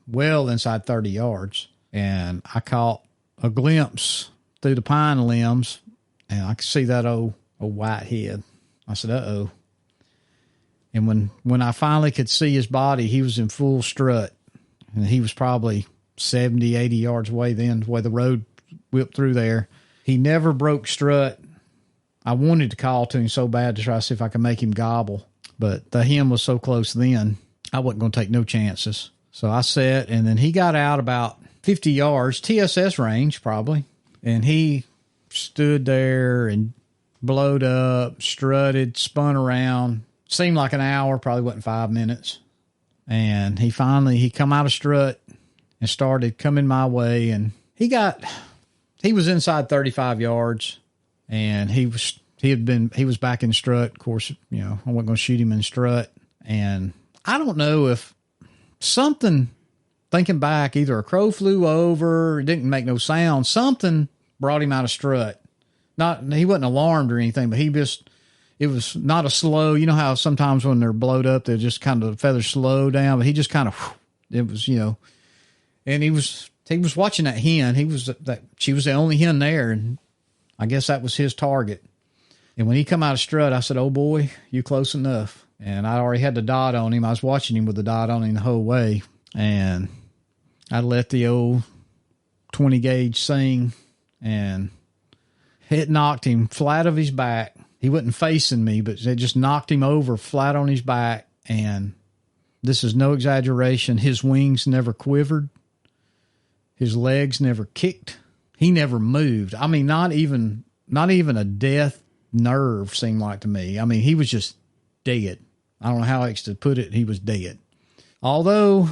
well inside 30 yards. And I caught a glimpse through the pine limbs, and I could see that old white head. I said, uh-oh. And when I finally could see his body, he was in full strut. And he was probably 70, 80 yards away then, the way the road whipped through there. He never broke strut. I wanted to call to him so bad to try to see if I could make him gobble. But the hen was so close then, I wasn't going to take no chances. So I set, and then he got out about 50 yards, TSS range probably. And he stood there and blowed up, strutted, spun around. Seemed like an hour, probably wasn't 5 minutes. And he come out of strut and started coming my way. And he was inside 35 yards, and he was back in strut. Of course, I wasn't going to shoot him in strut. And I don't know if something, thinking back, either a crow flew over, it didn't make no sound, something brought him out of strut. He wasn't alarmed or anything, but it was not a slow, you know how sometimes when they're blowed up, they just kind of, the feathers slow down, but he just kind of, it was, and he was watching that hen. She was the only hen there, and I guess that was his target. And when he come out of strut, I said, "Oh boy, you close enough." And I already had the dot on him. I was watching him with the dot on him the whole way. And I let the old 20 gauge sing, and it knocked him flat of his back. He wasn't facing me, but it just knocked him over flat on his back. And this is no exaggeration. His wings never quivered. His legs never kicked. He never moved. I mean, not even a death nerve seemed like to me. I mean, he was just dead. I don't know how else to put it. He was dead. Although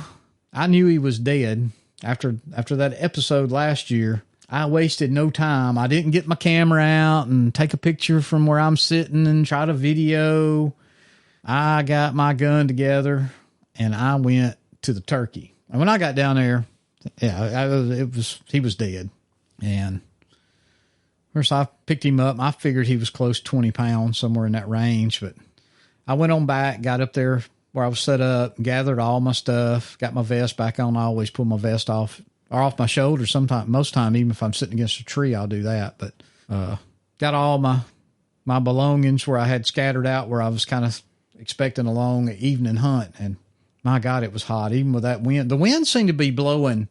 I knew he was dead after that episode last year, I wasted no time. I didn't get my camera out and take a picture from where I'm sitting and try to video. I got my gun together and I went to the turkey. And when I got down there, he was dead. And of course I picked him up. I figured he was close to 20 pounds, somewhere in that range. But I went on back, got up there where I was set up, gathered all my stuff, got my vest back on. I always pull my vest off my shoulder. Most time, even if I'm sitting against a tree, I'll do that. But got all my belongings where I had scattered out, where I was kind of expecting a long evening hunt. And my God, it was hot, even with that wind. The wind seemed to be blowing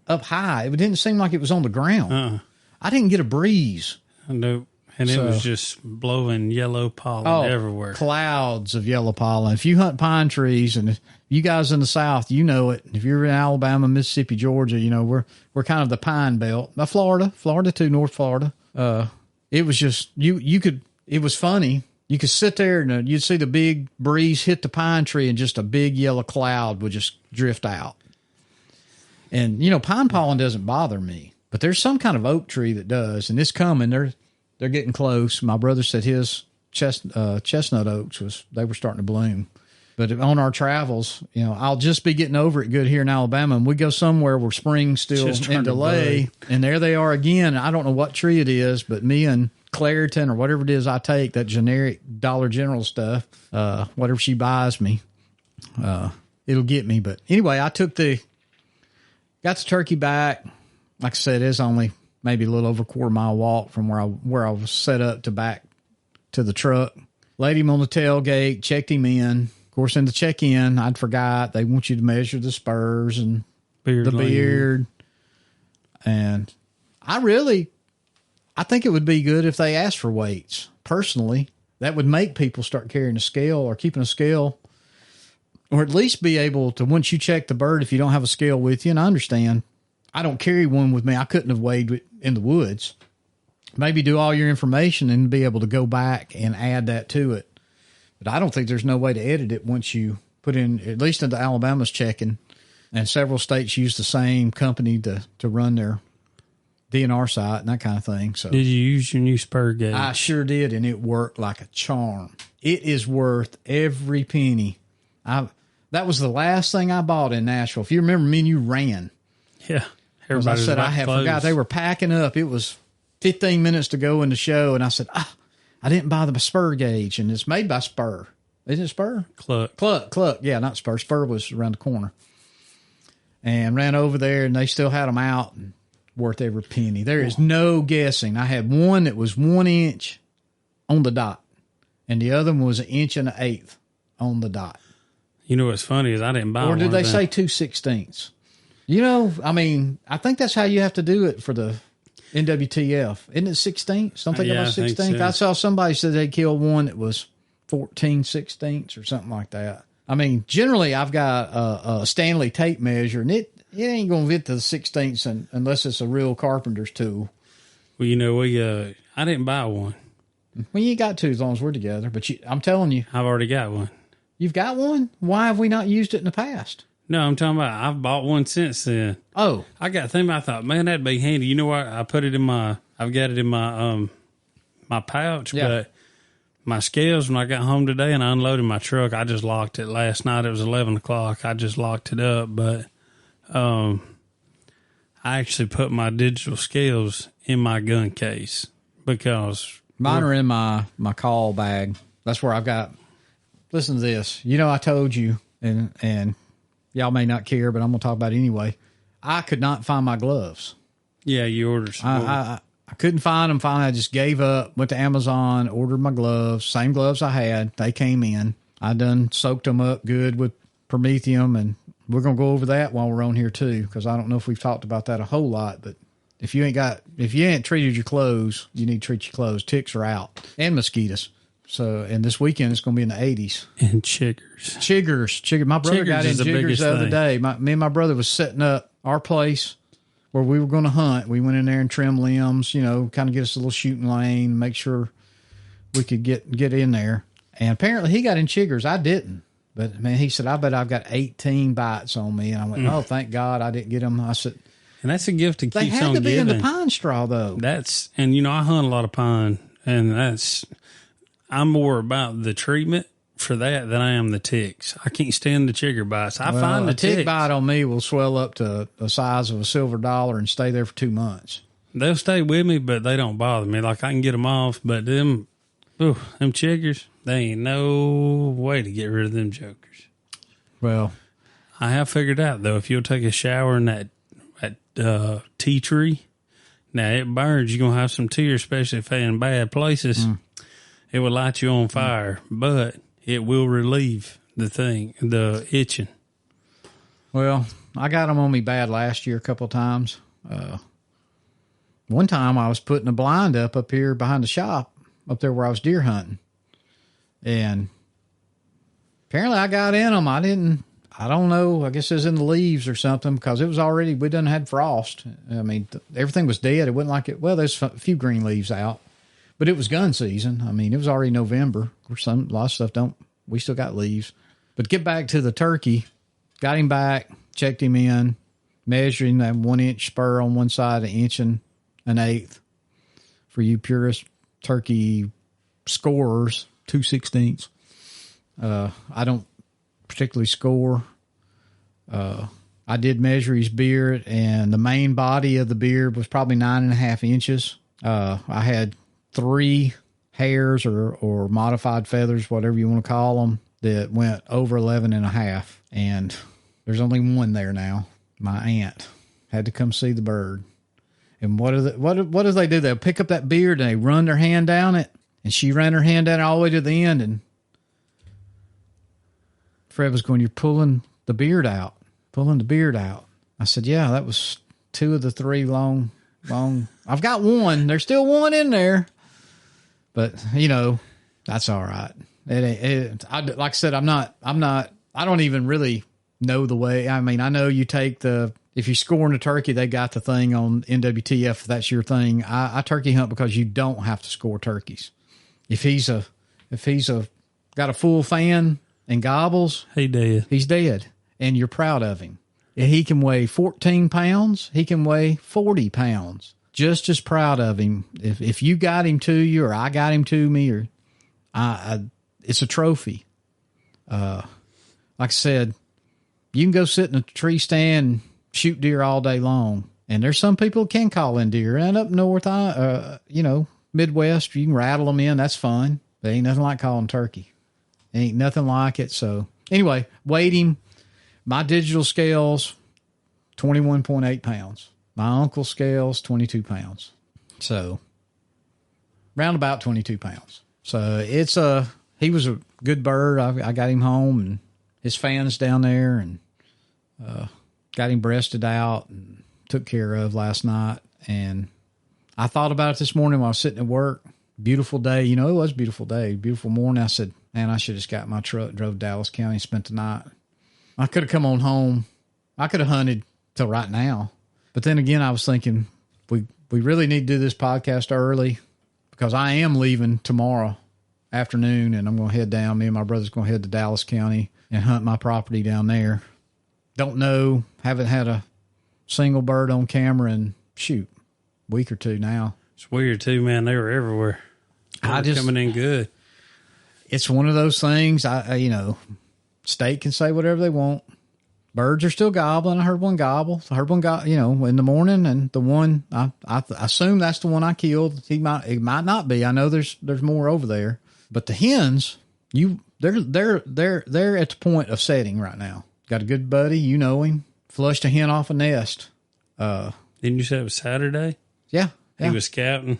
up high. It didn't seem like it was on the ground. I didn't get a breeze. No. And it was just blowing yellow pollen everywhere. Clouds of yellow pollen. If you hunt pine trees, and if you guys in the South, you know it. If you're in Alabama, Mississippi, Georgia, we're kind of the pine belt. Florida too, North Florida. It was just, it was funny. You could sit there and you'd see the big breeze hit the pine tree and just a big yellow cloud would just drift out. And, pine pollen doesn't bother me, but there's some kind of oak tree that does, and it's coming. They're getting close. My brother said his chestnut oaks they were starting to bloom. But on our travels, I'll just be getting over it good here in Alabama, and we go somewhere where spring's still in delay, and there they are again. I don't know what tree it is, but me and Claritin or whatever it is I take, that generic Dollar General stuff, whatever she buys me, it'll get me. But anyway, got the turkey back. Like I said, it's only maybe a little over a quarter-mile walk from where I was set up to back to the truck. Laid him on the tailgate, checked him in. Of course, in the check-in, I'd forgot they want you to measure the spurs and the beard. And I think it would be good if they asked for weights. Personally, that would make people start carrying a scale or keeping a scale, or at least be able to, once you check the bird, if you don't have a scale with you, and I understand, I don't carry one with me. I couldn't have weighed it in the woods. Maybe do all your information and be able to go back and add that to it. But I don't think there's no way to edit it once you put in, at least in the Alabama's checking, and several states use the same company to run their DNR site and that kind of thing. So, did you use your new spur gauge? I sure did, and it worked like a charm. It is worth every penny. That was the last thing I bought in Nashville. If you remember, me and you ran. Yeah. As I said, I forgot they were packing up. It was 15 minutes to go in the show, and I said, I didn't buy the spur gauge, and it's made by Spur. Isn't it Spur? Cluck. Cluck. Yeah, not Spur. Spur was around the corner. and ran over there, and they still had them out and worth every penny. There is no guessing. I had one that was 1 inch on the dot, and the other one was 1.125 inches on the dot. You know what's funny is I didn't buy one. Or did they say 2/16? You know, I mean, I think that's how you have to do it for the NWTF. Isn't it 16th? Don't think about 16th. So. I saw somebody said they killed one that was 14/16 or something like that. I mean, generally I've got a Stanley tape measure, and it ain't going to get to the 16th unless it's a real carpenter's tool. Well, you know, I didn't buy one. Well, you got to as long as we're together, but I'm telling you. I've already got one. You've got one? Why have we not used it in the past? No, I'm talking about I've bought one since then. Oh. I got thinking, I thought, man, that'd be handy. You know what? I've got it in my my pouch, but my scales, when I got home today and I unloaded my truck, I just locked it last night. It was 11 o'clock. I just locked it up, but I actually put my digital scales in my gun case because mine are in my call bag. That's where I've got. Listen to this. You know, I told you, and y'all may not care, but I'm going to talk about it anyway. I could not find my gloves. Yeah, you ordered some. I couldn't find them. Finally, I just gave up, went to Amazon, ordered my gloves, same gloves I had. They came in. I done soaked them up good with Promethium, and we're going to go over that while we're on here too, because I don't know if we've talked about that a whole lot, but if you ain't treated your clothes, you need to treat your clothes. Ticks are out, and mosquitoes. So, and this weekend it's going to be in the 80s. And chiggers. My brother got in chiggers the other day. Me and my brother was setting up our place where we were going to hunt. We went in there and trim limbs, you know, kind of get us a little shooting lane, make sure we could get in there. And apparently he got in chiggers. I didn't. But, man, he said, I bet I've got 18 bites on me. And I went, oh, thank God I didn't get them. I said, and that's a gift that keeps on giving. They had to be in the pine straw, though. And, you know, I hunt a lot of pine, and I'm more about the treatment for that than I am the ticks. I can't stand the chigger bites. I find the tick bite on me will swell up to the size of a silver dollar and stay there for 2 months. They'll stay with me, but they don't bother me. Like, I can get them off, but them chiggers, they ain't no way to get rid of them jokers. Well, I have figured out, though, if you'll take a shower in that tea tree, now it burns. You're going to have some tears, especially if they're in bad places. It will light you on fire, but it will relieve the itching. Well, I got them on me bad last year a couple of times. One time I was putting a blind up here behind the shop, up there where I was deer hunting. And apparently I got in them. I don't know. I guess it was in the leaves or something because it was already, we done had frost. I mean, everything was dead. It wasn't like it. Well, there's a few green leaves out. But it was gun season. I mean, it was already November. Of course, a lot of stuff we still got leaves. But get back to the turkey. Got him back, checked him in, measuring that 1 inch spur on one side, 1.125 inches. For you purist turkey scorers, 2/16. I don't particularly score. I did measure his beard, and the main body of the beard was probably 9.5 inches. I had 3 hairs or modified feathers, whatever you want to call them, that went over 11.5. And there's only one there now. My aunt had to come see the bird. And what do they do? They'll pick up that beard and they run their hand down it. And she ran her hand down it all the way to the end. And Fred was going, you're pulling the beard out. I said, yeah, that was 2 of the 3 long. I've got one. There's still one in there. But, you know, that's all right. Like I said, I don't even really know the way. I mean, I know you take if you're scoring a turkey, they got the thing on NWTF, if that's your thing. I turkey hunt because you don't have to score turkeys. If he's got a full fan and gobbles, he's dead. And you're proud of him. He can weigh 14 pounds. He can weigh 40 pounds. Just as proud of him. If you got him to you or I got him to me, or it's a trophy. Like I said, you can go sit in a tree stand and shoot deer all day long. And there's some people who can call in deer. And up north, Midwest, you can rattle them in. That's fun. But ain't nothing like calling turkey. Ain't nothing like it. So anyway, weighed him. My digital scales 21.8 pounds. My uncle scales 22 pounds. So round about 22 pounds. So he was a good bird. I got him home, and his fan's down there, and got him breasted out and took care of last night. And I thought about it this morning while I was sitting at work. Beautiful day. You know, it was a beautiful day. Beautiful morning. I said, man, I should have just got my truck, drove to Dallas County, and spent the night. I could have come on home. I could have hunted till right now. But then again, I was thinking, we really need to do this podcast early, because I am leaving tomorrow afternoon, and I'm going to head down. Me and my brother's going to head to Dallas County and hunt my property down there. Don't know. Haven't had a single bird on camera in, week or two now. It's weird too, man. They were everywhere. They were coming in good. It's one of those things. State can say whatever they want. Birds are still gobbling. I heard one gobble. I heard one in the morning, and the one I assume that's the one I killed. It might not be. I know there's more over there, but the hens, they're at the point of setting right now. Got a good buddy, you know him. Flushed a hen off a nest. Didn't you say it was Saturday? Yeah. He was scouting.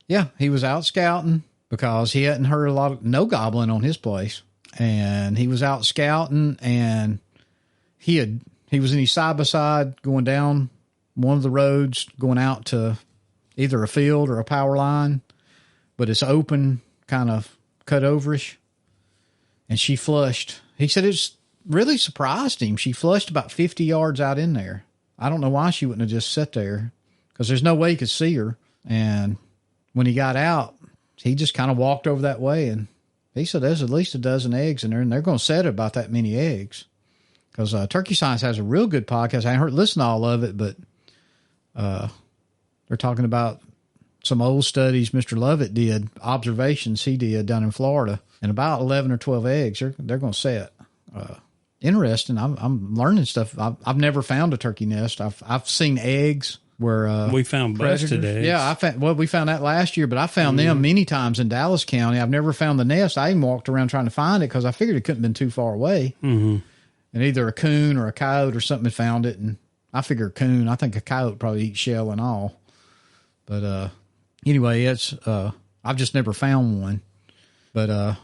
Yeah, he was out scouting because he hadn't heard no gobbling on his place, and he was out scouting, and he was in his side-by-side going down one of the roads going out to either a field or a power line, but it's open, kind of cut overish, and she flushed. He said it's really surprised him. She flushed about 50 yards out in there. I don't know why she wouldn't have just sat there, because there's no way he could see her. And when he got out, he just kind of walked over that way, and he said there's at least a dozen eggs in there, and they're going to set about that many eggs. Because Turkey Science has a real good podcast. I haven't listened to all of it, but they're talking about some old studies Mr. Lovett did, observations he did down in Florida, and about 11 or 12 eggs they're going to set. Interesting. I'm learning stuff. I've never found a turkey nest. I've seen eggs where we found busted eggs. Yeah, we found that last year, but I found them many times in Dallas County. I've never found the nest. I even walked around trying to find it because I figured it couldn't have been too far away. Mm-hmm. And either a coon or a coyote or something had found it, and I figure a coon. I think a coyote probably eats shell and all. But anyway, it's I've just never found one. But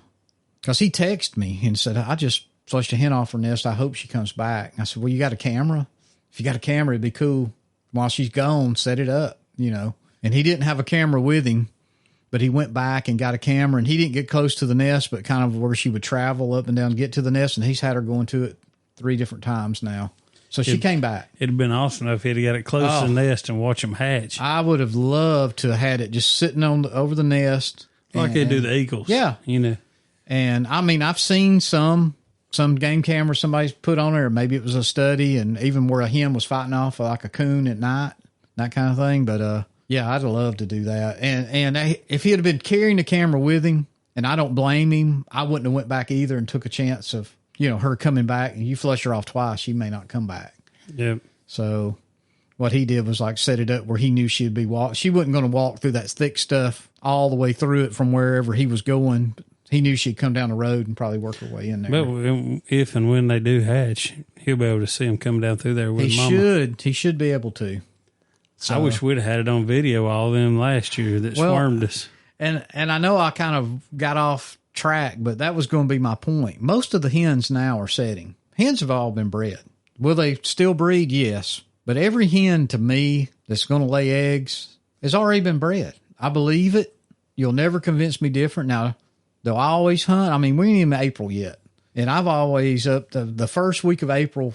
because he texted me and said, I just flushed a hen off her nest. I hope she comes back. I said, well, you got a camera? If you got a camera, it'd be cool. While she's gone, set it up, And he didn't have a camera with him, but he went back and got a camera, and he didn't get close to the nest, but kind of where she would travel up and down to get to the nest, and he's had her going to it 3 different times now. So she came back. It'd have been awesome if he'd got it close to the nest and watch them hatch. I would have loved to have had it just sitting over the nest. Like they do the eagles. Yeah. And, I mean, I've seen some game camera somebody's put on there, maybe it was a study, and even where a hen was fighting off like a coon at night, that kind of thing. But yeah, I'd love to do that. And if he had been carrying the camera with him, and I don't blame him, I wouldn't have went back either and took a chance of her coming back. And you flush her off twice, she may not come back. Yep. So what he did was like set it up where he knew she'd be she wasn't going to walk through that thick stuff all the way through it from wherever he was going. He knew she'd come down the road and probably work her way in there. But if and when they do hatch, he'll be able to see them coming down through there with Mama. He should be able to. So, I wish we'd have had it on video, all of them last year that swarmed us. And I know I kind of got off track, but that was going to be my point. Most of the hens now are setting. Hens have all been bred. Will they still breed? Yes. But every hen, to me, that's going to lay eggs has already been bred. I believe it. You'll never convince me different. Now, do I always hunt? I mean, we ain't even April yet. And I've always, up to the first week of April,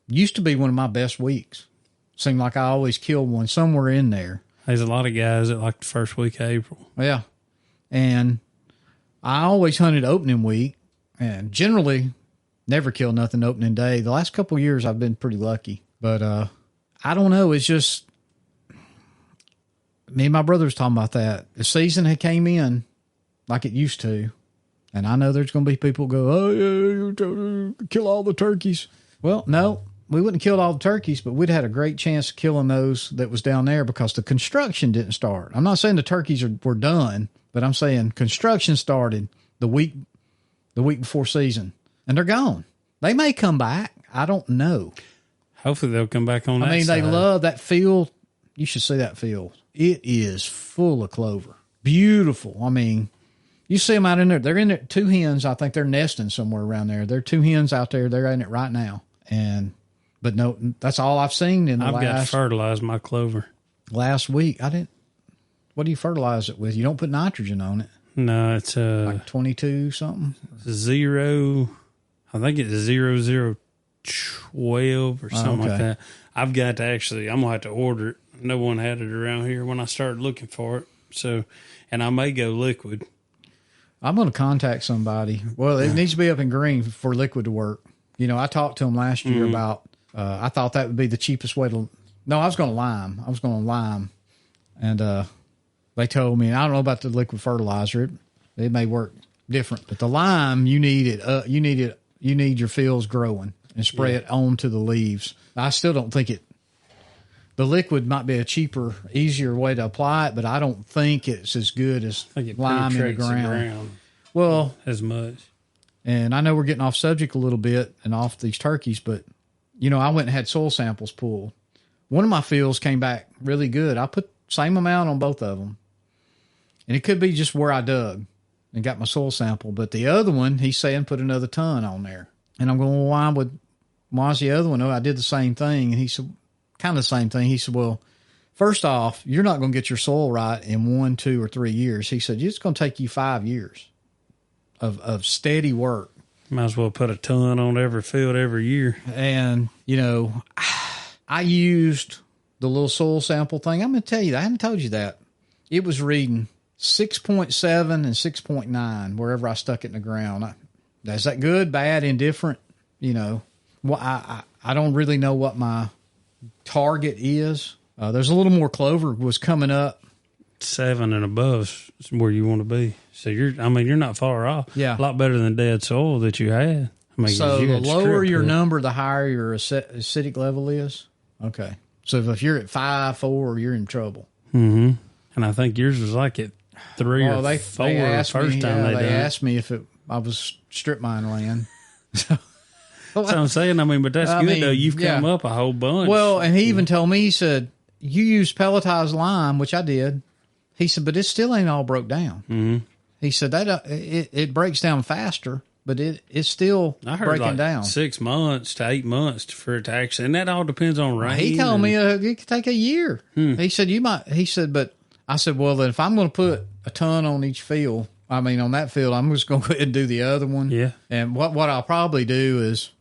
used to be one of my best weeks. Seemed like I always killed one somewhere in there. There's a lot of guys that like the first week of April. Yeah. And I always hunted opening week and generally never killed nothing opening day. The last couple of years, I've been pretty lucky. But I don't know. It's just, me and my brother was talking about that. The season had came in like it used to. And I know there's going to be people who go, oh, yeah, kill all the turkeys. Well, no, we wouldn't have killed all the turkeys, but we'd had a great chance of killing those that was down there because the construction didn't start. I'm not saying the turkeys were done, but I'm saying construction started the week before season, and they're gone. They may come back. I don't know. Hopefully they'll come back on that they side. love that field. You should see that field. It is full of clover. Beautiful. I mean, you see them out in there. They're in there. 2 hens, I think they're nesting somewhere around there. There are 2 hens out there. They're in it right now. But no, that's all I've seen in the I've got to fertilize my clover. Last week. What do you fertilize it with? You don't put nitrogen on it. No, it's like 22 something. 0. I think it's 0012 or something like that. I've got to actually. I'm gonna have to order it. No one had it around here when I started looking for it. So, and I may go liquid. I'm going to contact somebody. Well, it needs to be up in green for liquid to work. I talked to them last year about. I thought that would be the cheapest way to. No, I was going to lime. And they told me, I don't know about the liquid fertilizer. It may work different, but the lime, you need it. You need your fields growing and spray it onto the leaves. I still don't think it. The liquid might be a cheaper, easier way to apply it, but I don't think it's as good as lime in the ground. Well, as much. And I know we're getting off subject a little bit and off these turkeys, but I went and had soil samples pulled. One of my fields came back really good. I put same amount on both of them, and it could be just where I dug and got my soil sample. But the other one, he's saying put another ton on there, and I'm going, well, why's the other one? Oh, I did the same thing, and he said. Kind of the same thing. He said, well, first off, you're not going to get your soil right in 1, 2, or 3 years. He said, it's going to take you 5 years of steady work. Might as well put a ton on every field every year. And, I used the little soil sample thing. I'm going to tell you, I haven't told you that. It was reading 6.7 and 6.9 wherever I stuck it in the ground. Is that good, bad, indifferent? Well, I don't really know what my target is. There's a little more clover was coming up. 7 and above is where you want to be. So you're not far off. Yeah. A lot better than dead soil that you had. So the lower your number, the higher your acidic level is. Okay. So if you're at 5, 4, you're in trouble. Mm-hmm. And I think yours was like at 3 or 4 they the first time they asked me if I was strip mine land. That's what I'm saying. But that's good, though. You've come up a whole bunch. Well, and he even told me, he said, you use pelletized lime, which I did. He said, but it still ain't all broke down. Mm-hmm. He said, that it breaks down faster, but it's still breaking down. 6 months to 8 months for it to actually, and that all depends on rain. He told me it could take a year. He said, but I said, well, then if I'm going to put a ton on each field, on that field, I'm just going to go ahead and do the other one. Yeah. And what I'll probably do is,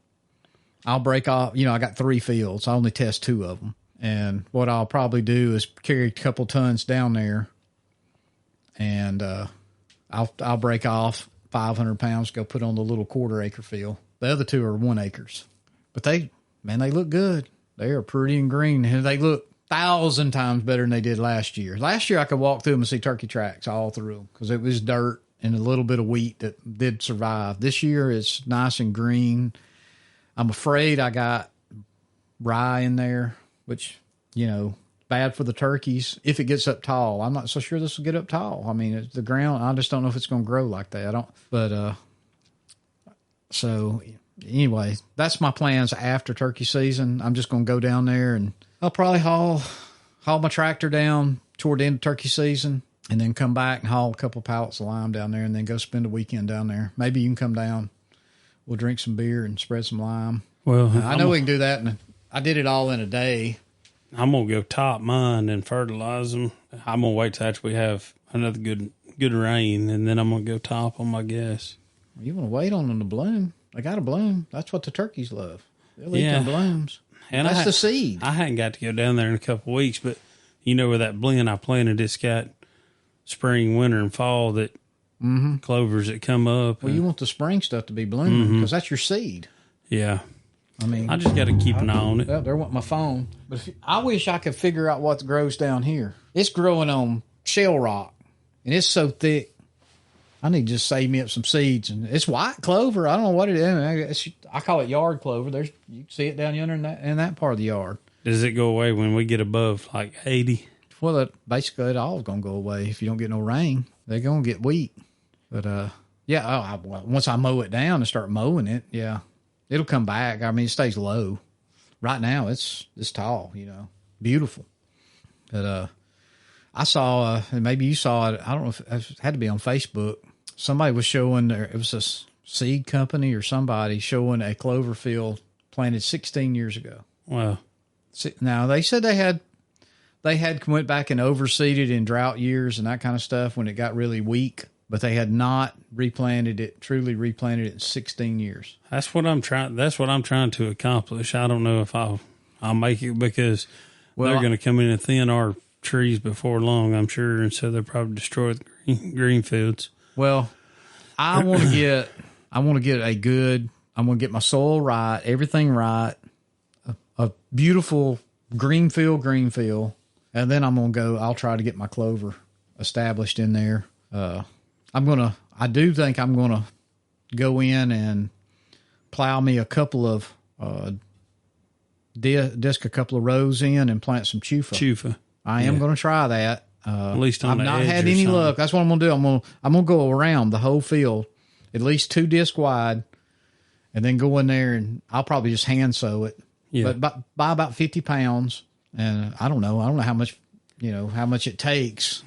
I'll break off, I got 3 fields. I only test 2 of them. And what I'll probably do is carry a couple tons down there, and I'll break off 500 pounds, go put on the little 1/4 acre field. The other 2 are 1 acres. But they look good. They are pretty and green, and they look 1,000 times better than they did last year. Last year I could walk through them and see turkey tracks all through them because it was dirt and a little bit of wheat that did survive. This year it's nice and green. I'm afraid I got rye in there, which, bad for the turkeys if it gets up tall. I'm not so sure this will get up tall. It's the ground. I just don't know if it's going to grow like that. So anyway, that's my plans after turkey season. I'm just going to go down there and I'll probably haul my tractor down toward the end of turkey season and then come back and haul a couple pallets of lime down there and then go spend a weekend down there. Maybe you can come down. We'll drink some beer and spread some lime. Well, I know we can do that. And I did it all in a day. I'm going to go top mine and fertilize them. I'm going to wait till after we have another good rain, and then I'm going to go top them, I guess. You want to wait on them to bloom. They got to bloom. That's what the turkeys love. They'll eat them blooms. And that's the seed. I hadn't got to go down there in a couple of weeks, but where that blend I planted, it's got spring, winter, and fall that clovers that come up. Well, you want the spring stuff to be blooming because that's your seed. Yeah. I just got to keep an eye on it. Well, there went my phone. But I wish I could figure out what grows down here. It's growing on shell rock, and it's so thick. I need to just save me up some seeds. And it's white clover. I don't know what it is. I call it yard clover. You can see it down yonder in that part of the yard. Does it go away when we get above like 80? Well, basically it all is going to go away if you don't get no rain. They're going to get wheat. But once I mow it down and start mowing it, it'll come back. It stays low. right now it's tall, beautiful. But I saw, and maybe you saw it, I don't know if it had to be on Facebook. Somebody was showing it was a seed company or somebody showing a clover field planted 16 years ago. Wow. Now they said they had went back and overseeded in drought years and that kind of stuff when it got really weak, but they had not truly replanted it in 16 years. That's what I'm trying to accomplish. I don't know if I'll make it because they're going to come in and thin our trees before long, I'm sure, and so they'll probably destroy the green fields. Well, I want to get I'm going to get my soil right, everything right, a beautiful green field, and then I'll try to get my clover established in there. I do think I'm going to go in and plow me a couple of, disc a couple of rows in and plant some chufa. I am going to try that. At least on I've the not edge had or any something. luck. That's what I'm going to do. I'm going to go around the whole field, at least 2 disc wide, and then go in there and I'll probably just hand sow it. Yeah. But buy about 50 pounds. And I don't know how much, how much it takes.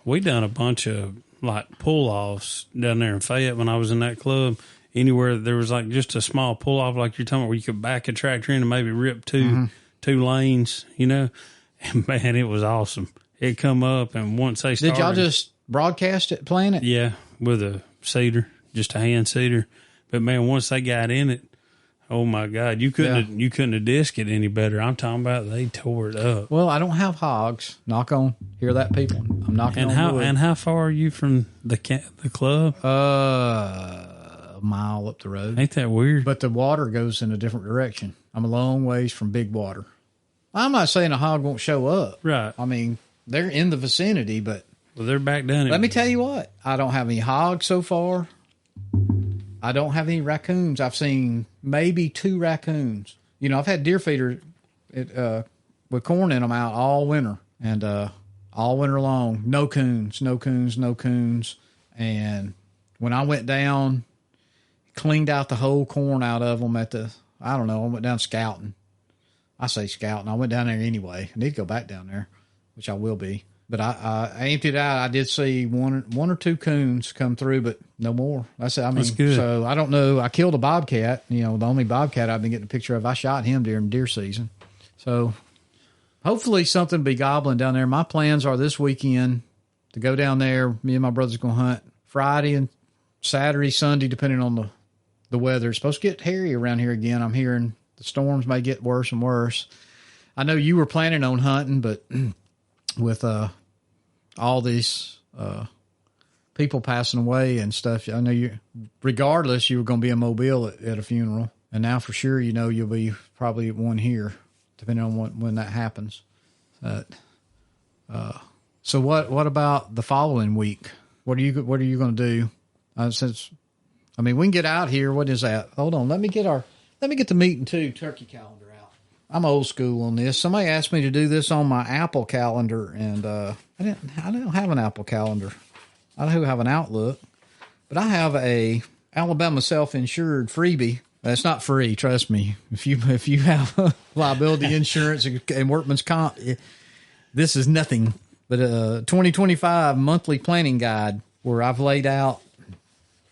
We done a bunch of like pull-offs down there in Fayette when I was in that club. Anywhere there was like just a small pull-off like you're talking about where you could back a tractor in and maybe rip two lanes, And man, it was awesome. It come up and once they started. Did y'all just broadcast it, playing it? Yeah, with a seeder, just a hand seeder. But man, once they got in it, oh my God, you couldn't have disc it any better. I'm talking about they tore it up. Well, I don't have hogs. Hear that, people? I'm knocking on wood. And how far are you from the club? A mile up the road. Ain't that weird? But the water goes in a different direction. I'm a long ways from big water. I'm not saying a hog won't show up. Right. I mean, they're in the vicinity, but well, they're back down. Let me tell you what. I don't have any hogs so far. I don't have any raccoons. I've seen maybe 2 raccoons. I've had deer feeder with corn in them out all winter and all winter long. No coons. And when I went down, cleaned out the whole corn out of them I went down scouting. I say scouting. I went down there anyway. I need to go back down there, which I will be. But I emptied out. I did see one or 2 coons come through, but no more. That's good. So I don't know. I killed a bobcat. The only bobcat I've been getting a picture of. I shot him during deer season. So hopefully something will be gobbling down there. My plans are this weekend to go down there. Me and my brother's going to hunt Friday and Saturday, Sunday, depending on the weather. It's supposed to get hairy around here again. I'm hearing the storms may get worse and worse. I know you were planning on hunting, but with all these people passing away and stuff, I know regardless, you were going to be in Mobile at a funeral. And now for sure, you'll be probably at one here, depending on when that happens. So what about the following week? What are you going to do? We can get out here. What is that? Hold on. Let me get the meat and 2 turkey calendar out. I'm old school on this. Somebody asked me to do this on my Apple calendar, and I don't have an Apple calendar. I do have an Outlook, but I have a Alabama self-insured freebie. It's not free, trust me. If you have liability insurance and workman's comp, this is nothing. But 2025 monthly planning guide where I've laid out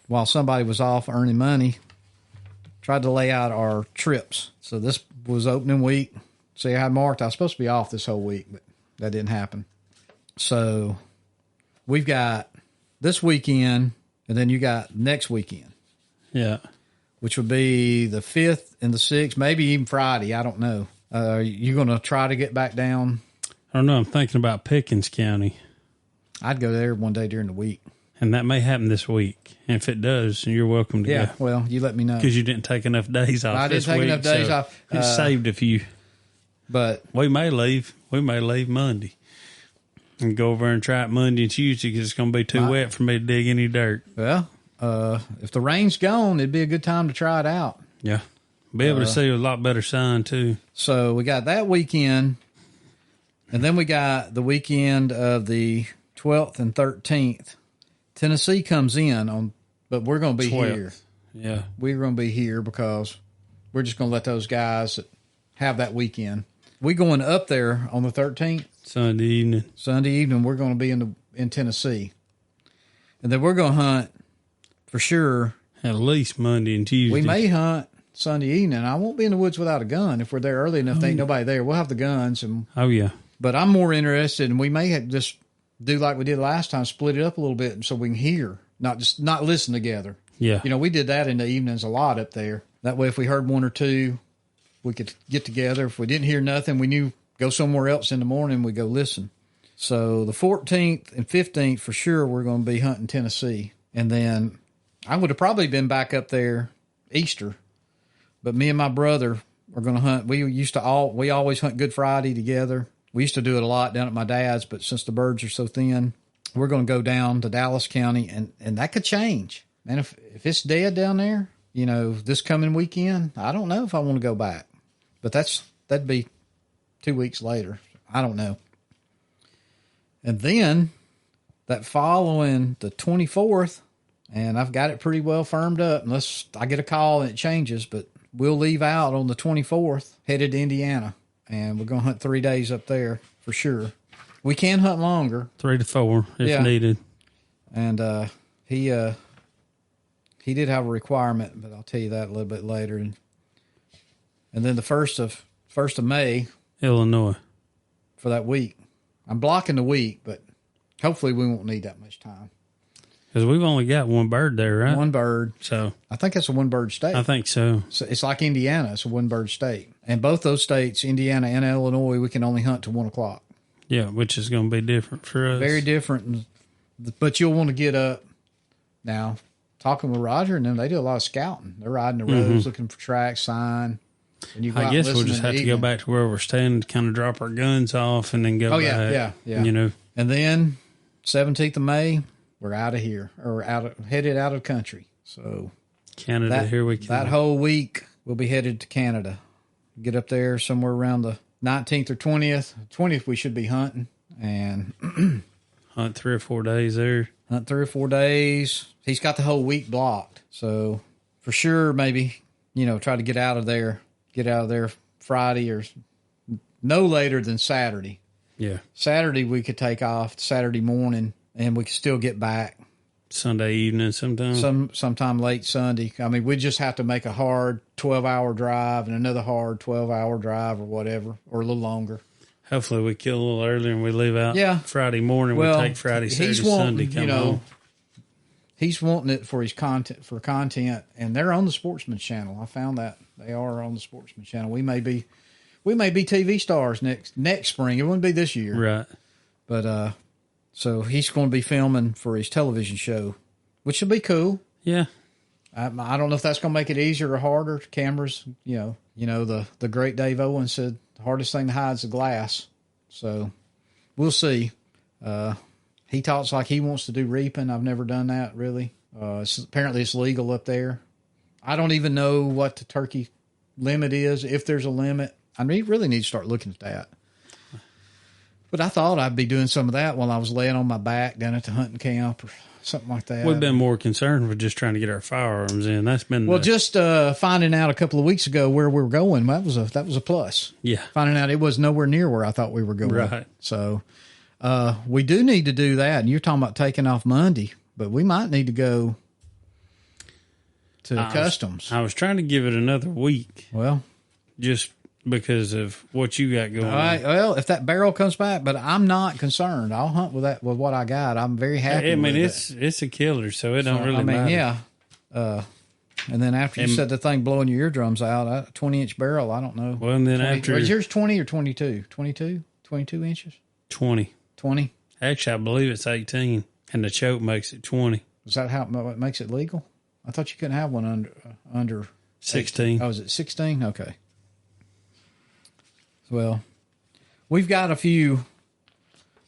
while somebody was off earning money. Tried to lay out our trips. So this was opening week. See, I had marked. I was supposed to be off this whole week, but that didn't happen. So we've got this weekend, and then you got next weekend. Yeah. Which would be the 5th and the 6th, maybe even Friday. I don't know. You going to try to get back down? I don't know. I'm thinking about Pickens County. I'd go there one day during the week. And that may happen this week. And if it does, you're welcome to go. Yeah, well, you let me know. Because you didn't take enough days off this week. I didn't take enough days off. It saved a few. But we may leave. We may leave Monday. And go over and try it Monday and Tuesday because it's going to be too wet for me to dig any dirt. Well, if the rain's gone, it'd be a good time to try it out. Yeah. Be able to see a lot better sun, too. So we got that weekend. And then we got the weekend of the 12th and 13th. Tennessee comes in but we're going to be 12th. here. Yeah. We're going to be here because we're just going to let those guys that have that weekend. We going up there on the 13th. Sunday evening. Sunday evening, we're going to be in Tennessee. And then we're going to hunt for sure. At least Monday and Tuesday. We may hunt Sunday evening. I won't be in the woods without a gun. If we're there early enough, there ain't nobody there. We'll have the guns. Oh, yeah. But I'm more interested, and we may have just do like we did last time, split it up a little bit so we can hear, not listen together. Yeah. You know, we did that in the evenings a lot up there. That way, if we heard one or two, we could get together. If we didn't hear nothing, we knew go somewhere else in the morning, we go listen. So the 14th and 15th, for sure, we're going to be hunting Tennessee. And then I would have probably been back up there Easter. But me and my brother are going to hunt. We always hunt Good Friday together. We used to do it a lot down at my dad's, but since the birds are so thin, we're going to go down to Dallas County, and that could change. Man, if it's dead down there, you know, this coming weekend, I don't know if I want to go back. But that'd be 2 weeks later. I don't know. And then that following the 24th, and I've got it pretty well firmed up, unless I get a call and it changes, but we'll leave out on the 24th, headed to Indiana, and we're going to hunt 3 days up there for sure. We can hunt longer. 3 to 4 if needed. And he did have a requirement, but I'll tell you that a little bit later. And then the first of May, Illinois, for that week. I'm blocking the week, but hopefully we won't need that much time. Because we've only got one bird there, right? One bird. So I think it's a one-bird state. I think so. It's like Indiana. It's a one-bird state. And both those states, Indiana and Illinois, we can only hunt till 1 o'clock. Yeah, which is going to be different for us. Very different. But you'll want to get up. Now, talking with Roger and them, they do a lot of scouting. They're riding the roads, looking for tracks, sign. And you go I guess we'll just have to go back to where we're standing to kind of drop our guns off and then go back. Yeah. You know. And then 17th of May, we're out of here, or headed out of the country. So Canada, here we come. That whole week, we'll be headed to Canada. Get up there somewhere around the 19th or 20th. 20th, we should be hunting. And hunt 3 or 4 days there. Hunt 3 or 4 days. He's got the whole week blocked. So for sure, maybe, you know, try to get out of there Friday or no later than Saturday. Yeah. Saturday, we could take off Saturday morning, and we could still get back Sunday evening sometime. Sometime late Sunday. I mean, we just have to make a hard 12-hour drive and another hard 12-hour drive or whatever, or a little longer. Hopefully we kill a little earlier and we leave out Friday morning. Well, we take Friday, Saturday, Sunday, come home. He's wanting it for his content, and they're on the Sportsman channel. I found that they are on the Sportsman channel. We may be TV stars next spring. It wouldn't be this year, right? But so he's going to be filming for his television show, which will be cool. Yeah, I don't know if that's going to make it easier or harder. Cameras, you know, the great Dave Owen said the hardest thing to hide is the glass. So we'll see. He talks like he wants to do reaping. I've never done that, really. Apparently it's legal up there. I don't even know what the turkey limit is, if there's a limit. I mean, really need to start looking at that. But I thought I'd be doing some of that while I was laying on my back down at the hunting camp or something like that. We've been more concerned with just trying to get our firearms in. That's been just finding out a couple of weeks ago where we were going. That was a plus. Yeah, finding out it was nowhere near where I thought we were going. Right. So we do need to do that. And you're talking about taking off Monday, but we might need to go to customs. I was trying to give it another week. Well, just because of what you got going on. Well, if that barrel comes back, but I'm not concerned. I'll hunt with what I got. I'm very happy. I mean, it's a killer, so it don't really matter. Yeah. And then after you said the thing blowing your eardrums out, a 20-inch barrel, I don't know. Well, and then after... Was yours 20 or 22? 22? 22 inches? 20. 20? Actually, I believe it's 18, and the choke makes it 20. Is that how it makes it legal? I thought you couldn't have one under 16. 18. Oh, is it 16? Okay. Well, we've got a few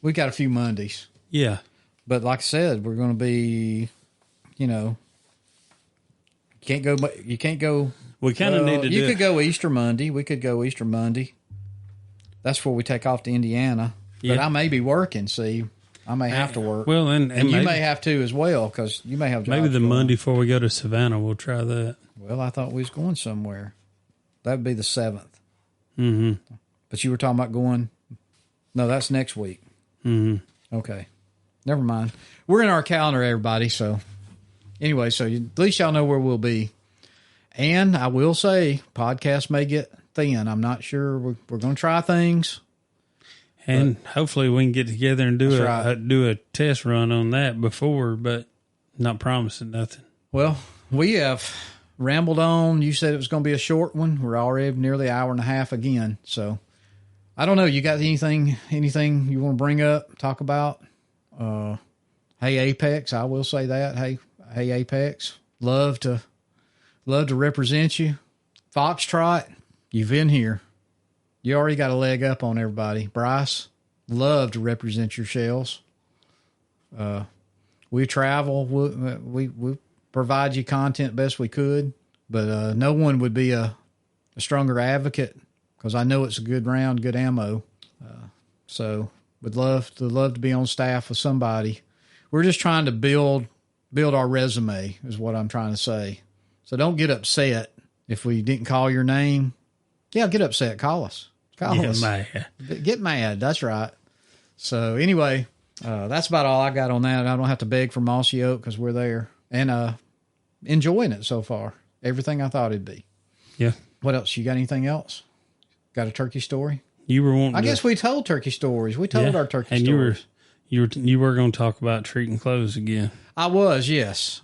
Mondays. Yeah. But like I said, we're going to be, you can't go. We kind of need to You could go Easter Monday. We could go Easter Monday. That's where we take off to Indiana. Yeah. But I may be working, see. I may have to work. Well, and you may have to as well, because you may have jobs. Maybe the Monday before we go to Savannah, we'll try that. Well, I thought we was going somewhere. That would be the 7th. Mm-hmm. But you were talking about going. No, that's next week. Mm-hmm. Okay. Never mind. We're in our calendar, everybody. So anyway, so at least y'all know where we'll be. And I will say, podcast may get thin. I'm not sure. We're going to try things. And hopefully we can get together and do a test run on that before, but not promising nothing. Well, we have rambled on. You said it was going to be a short one. We're already nearly an hour and a half again. So I don't know. You got anything you want to bring up, talk about? Hey, Apex, I will say that. Hey, Apex, love to represent you. Foxtrot, you've been here. You already got a leg up on everybody. Bryce, love to represent your shells. We travel. We provide you content best we could, but no one would be a stronger advocate because I know it's a good round, good ammo. So would love to be on staff with somebody. We're just trying to build our resume is what I'm trying to say. So don't get upset if we didn't call your name. Yeah, get upset. Call us. Mad. Get mad. That's right. So anyway, that's about all I got on that. I don't have to beg for Mossy Oak because we're there and enjoying it so far. Everything I thought it'd be. Yeah. What else? You got anything else? Got a turkey story? You were wanting. I guess we told turkey stories. We told our turkey stories. You were going to talk about treating clothes again. I was, yes.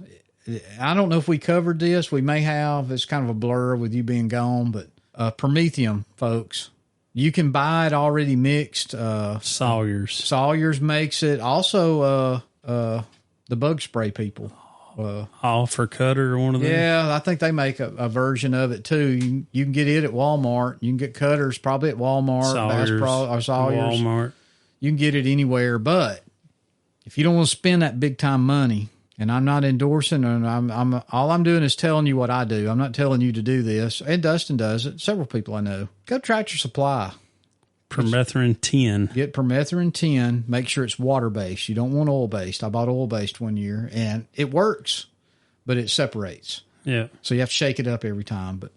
I don't know if we covered this. We may have. It's kind of a blur with you being gone, but Prometheum, folks. You can buy it already mixed. Sawyer's makes it. Also, the bug spray people. All for Cutter or one of them? Yeah, I think they make a version of it too. You can get it at Walmart. You can get Cutters probably at Walmart. Sawyer's. Walmart. You can get it anywhere. But if you don't want to spend that big time money, and I'm not endorsing, and all I'm doing is telling you what I do. I'm not telling you to do this. And Dustin does it. Several people I know. Go Tractor Supply. Permethrin 10. Get Permethrin 10. Make sure it's water-based. You don't want oil-based. I bought oil-based one year, and it works, but it separates. Yeah. So you have to shake it up every time. But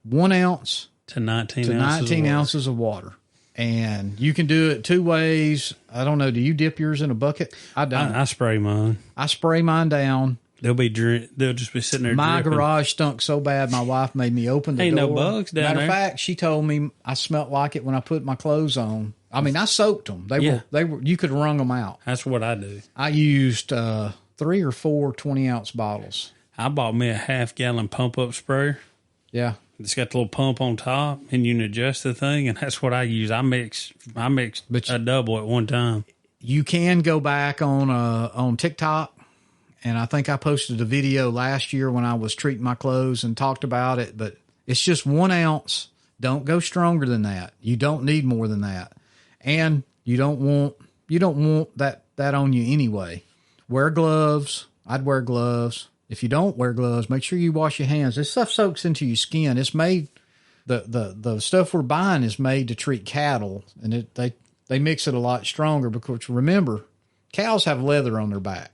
1 ounce to 19 ounces of water. And you can do it 2 ways. I don't know. Do you dip yours in a bucket? I don't. I spray mine. I spray mine down. They'll just be sitting there. My dripping. garage stunk so bad, my wife made me open the door. Ain't no bugs down Matter there. of fact, she told me I smelled like it when I put my clothes on. I mean, I soaked them. They were. You could wrung them out. That's what I do. I used 3 or 4 20-ounce bottles. I bought me a half-gallon pump-up sprayer. Yeah. It's got the little pump on top, and you can adjust the thing, and that's what I use. I mix a double at one time. You can go back on TikTok. And I think I posted a video last year when I was treating my clothes and talked about it, but it's just 1 ounce. Don't go stronger than that. You don't need more than that. And you don't want that on you anyway. Wear gloves. I'd wear gloves. If you don't wear gloves, make sure you wash your hands. This stuff soaks into your skin. It's made, the stuff we're buying is made to treat cattle, and they mix it a lot stronger because remember, cows have leather on their back.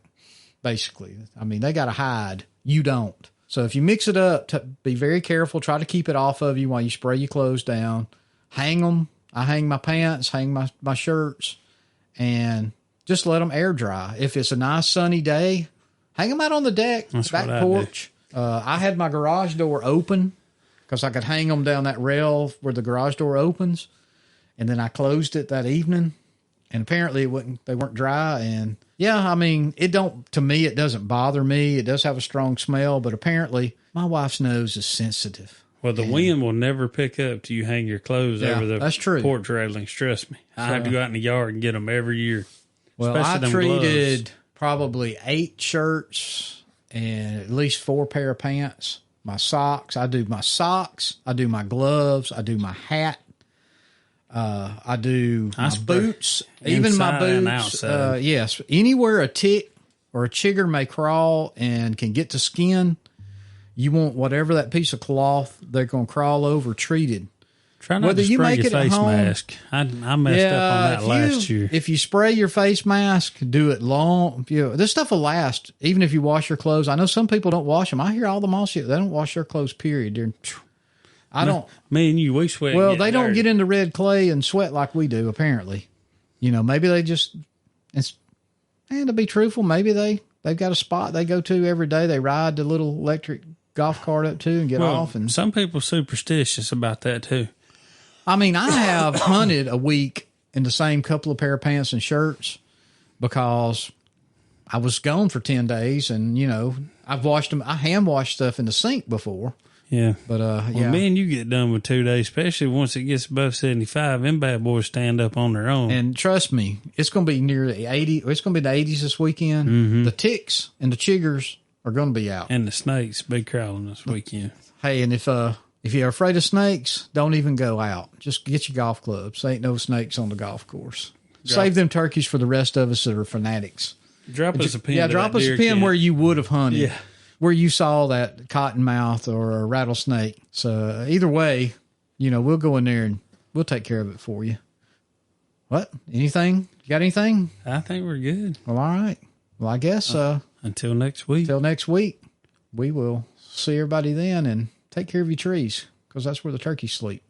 Basically, I mean, they got a hide. You don't. So if you mix it up, be very careful. Try to keep it off of you while you spray your clothes down. Hang them. I hang my pants, hang my shirts, and just let them air dry. If it's a nice sunny day, hang them out on the deck, back porch. I had my garage door open because I could hang them down that rail where the garage door opens, and then I closed it that evening. And apparently they weren't dry. And yeah, I mean, to me, it doesn't bother me. It does have a strong smell, but apparently my wife's nose is sensitive. Well, the wind will never pick up till you hang your clothes over the that's true. porch railings. Trust me. I have to go out in the yard and get them every year. Well, I treated probably 8 shirts and at least 4 pair of pants. My socks. I do my socks. I do my gloves. I do my hat. I do my boots, even my boots. Yes, anywhere a tick or a chigger may crawl and can get to skin, you want whatever that piece of cloth they're going to crawl over treated. Try not to spray your face mask. I messed up on that last year. If you spray your face mask, do it long. This stuff will last, even if you wash your clothes. I know some people don't wash them. I hear all the mossy, they don't wash their clothes, period. I don't. Me and you, we sweat. Well, they don't get into red clay and sweat like we do, apparently. Maybe they just, and to be truthful, maybe they've got a spot they go to every day. They ride the little electric golf cart up to and get off. And some people superstitious about that too. I mean, I have hunted a week in the same couple of pair of pants and shirts because I was gone for 10 days and, I've washed them. I hand washed stuff in the sink before. Yeah. But, Well, me and you get done with 2 days, especially once it gets above 75, them bad boys stand up on their own. And trust me, it's going to be near the 80. It's going to be the 80s this weekend. Mm-hmm. The ticks and the chiggers are going to be out. And the snakes be crawling this weekend. Hey, and if you're afraid of snakes, don't even go out. Just get your golf clubs. Ain't no snakes on the golf course. Save them turkeys for the rest of us that are fanatics. Drop us a pin. Yeah, drop us a pin where you would have hunted. Yeah. Where you saw that cottonmouth or a rattlesnake. So either way, we'll go in there and we'll take care of it for you. What? Anything? You got anything? I think we're good. Well, all right. Well, I guess until next week. Until next week, we will see everybody then and take care of your trees because that's where the turkeys sleep.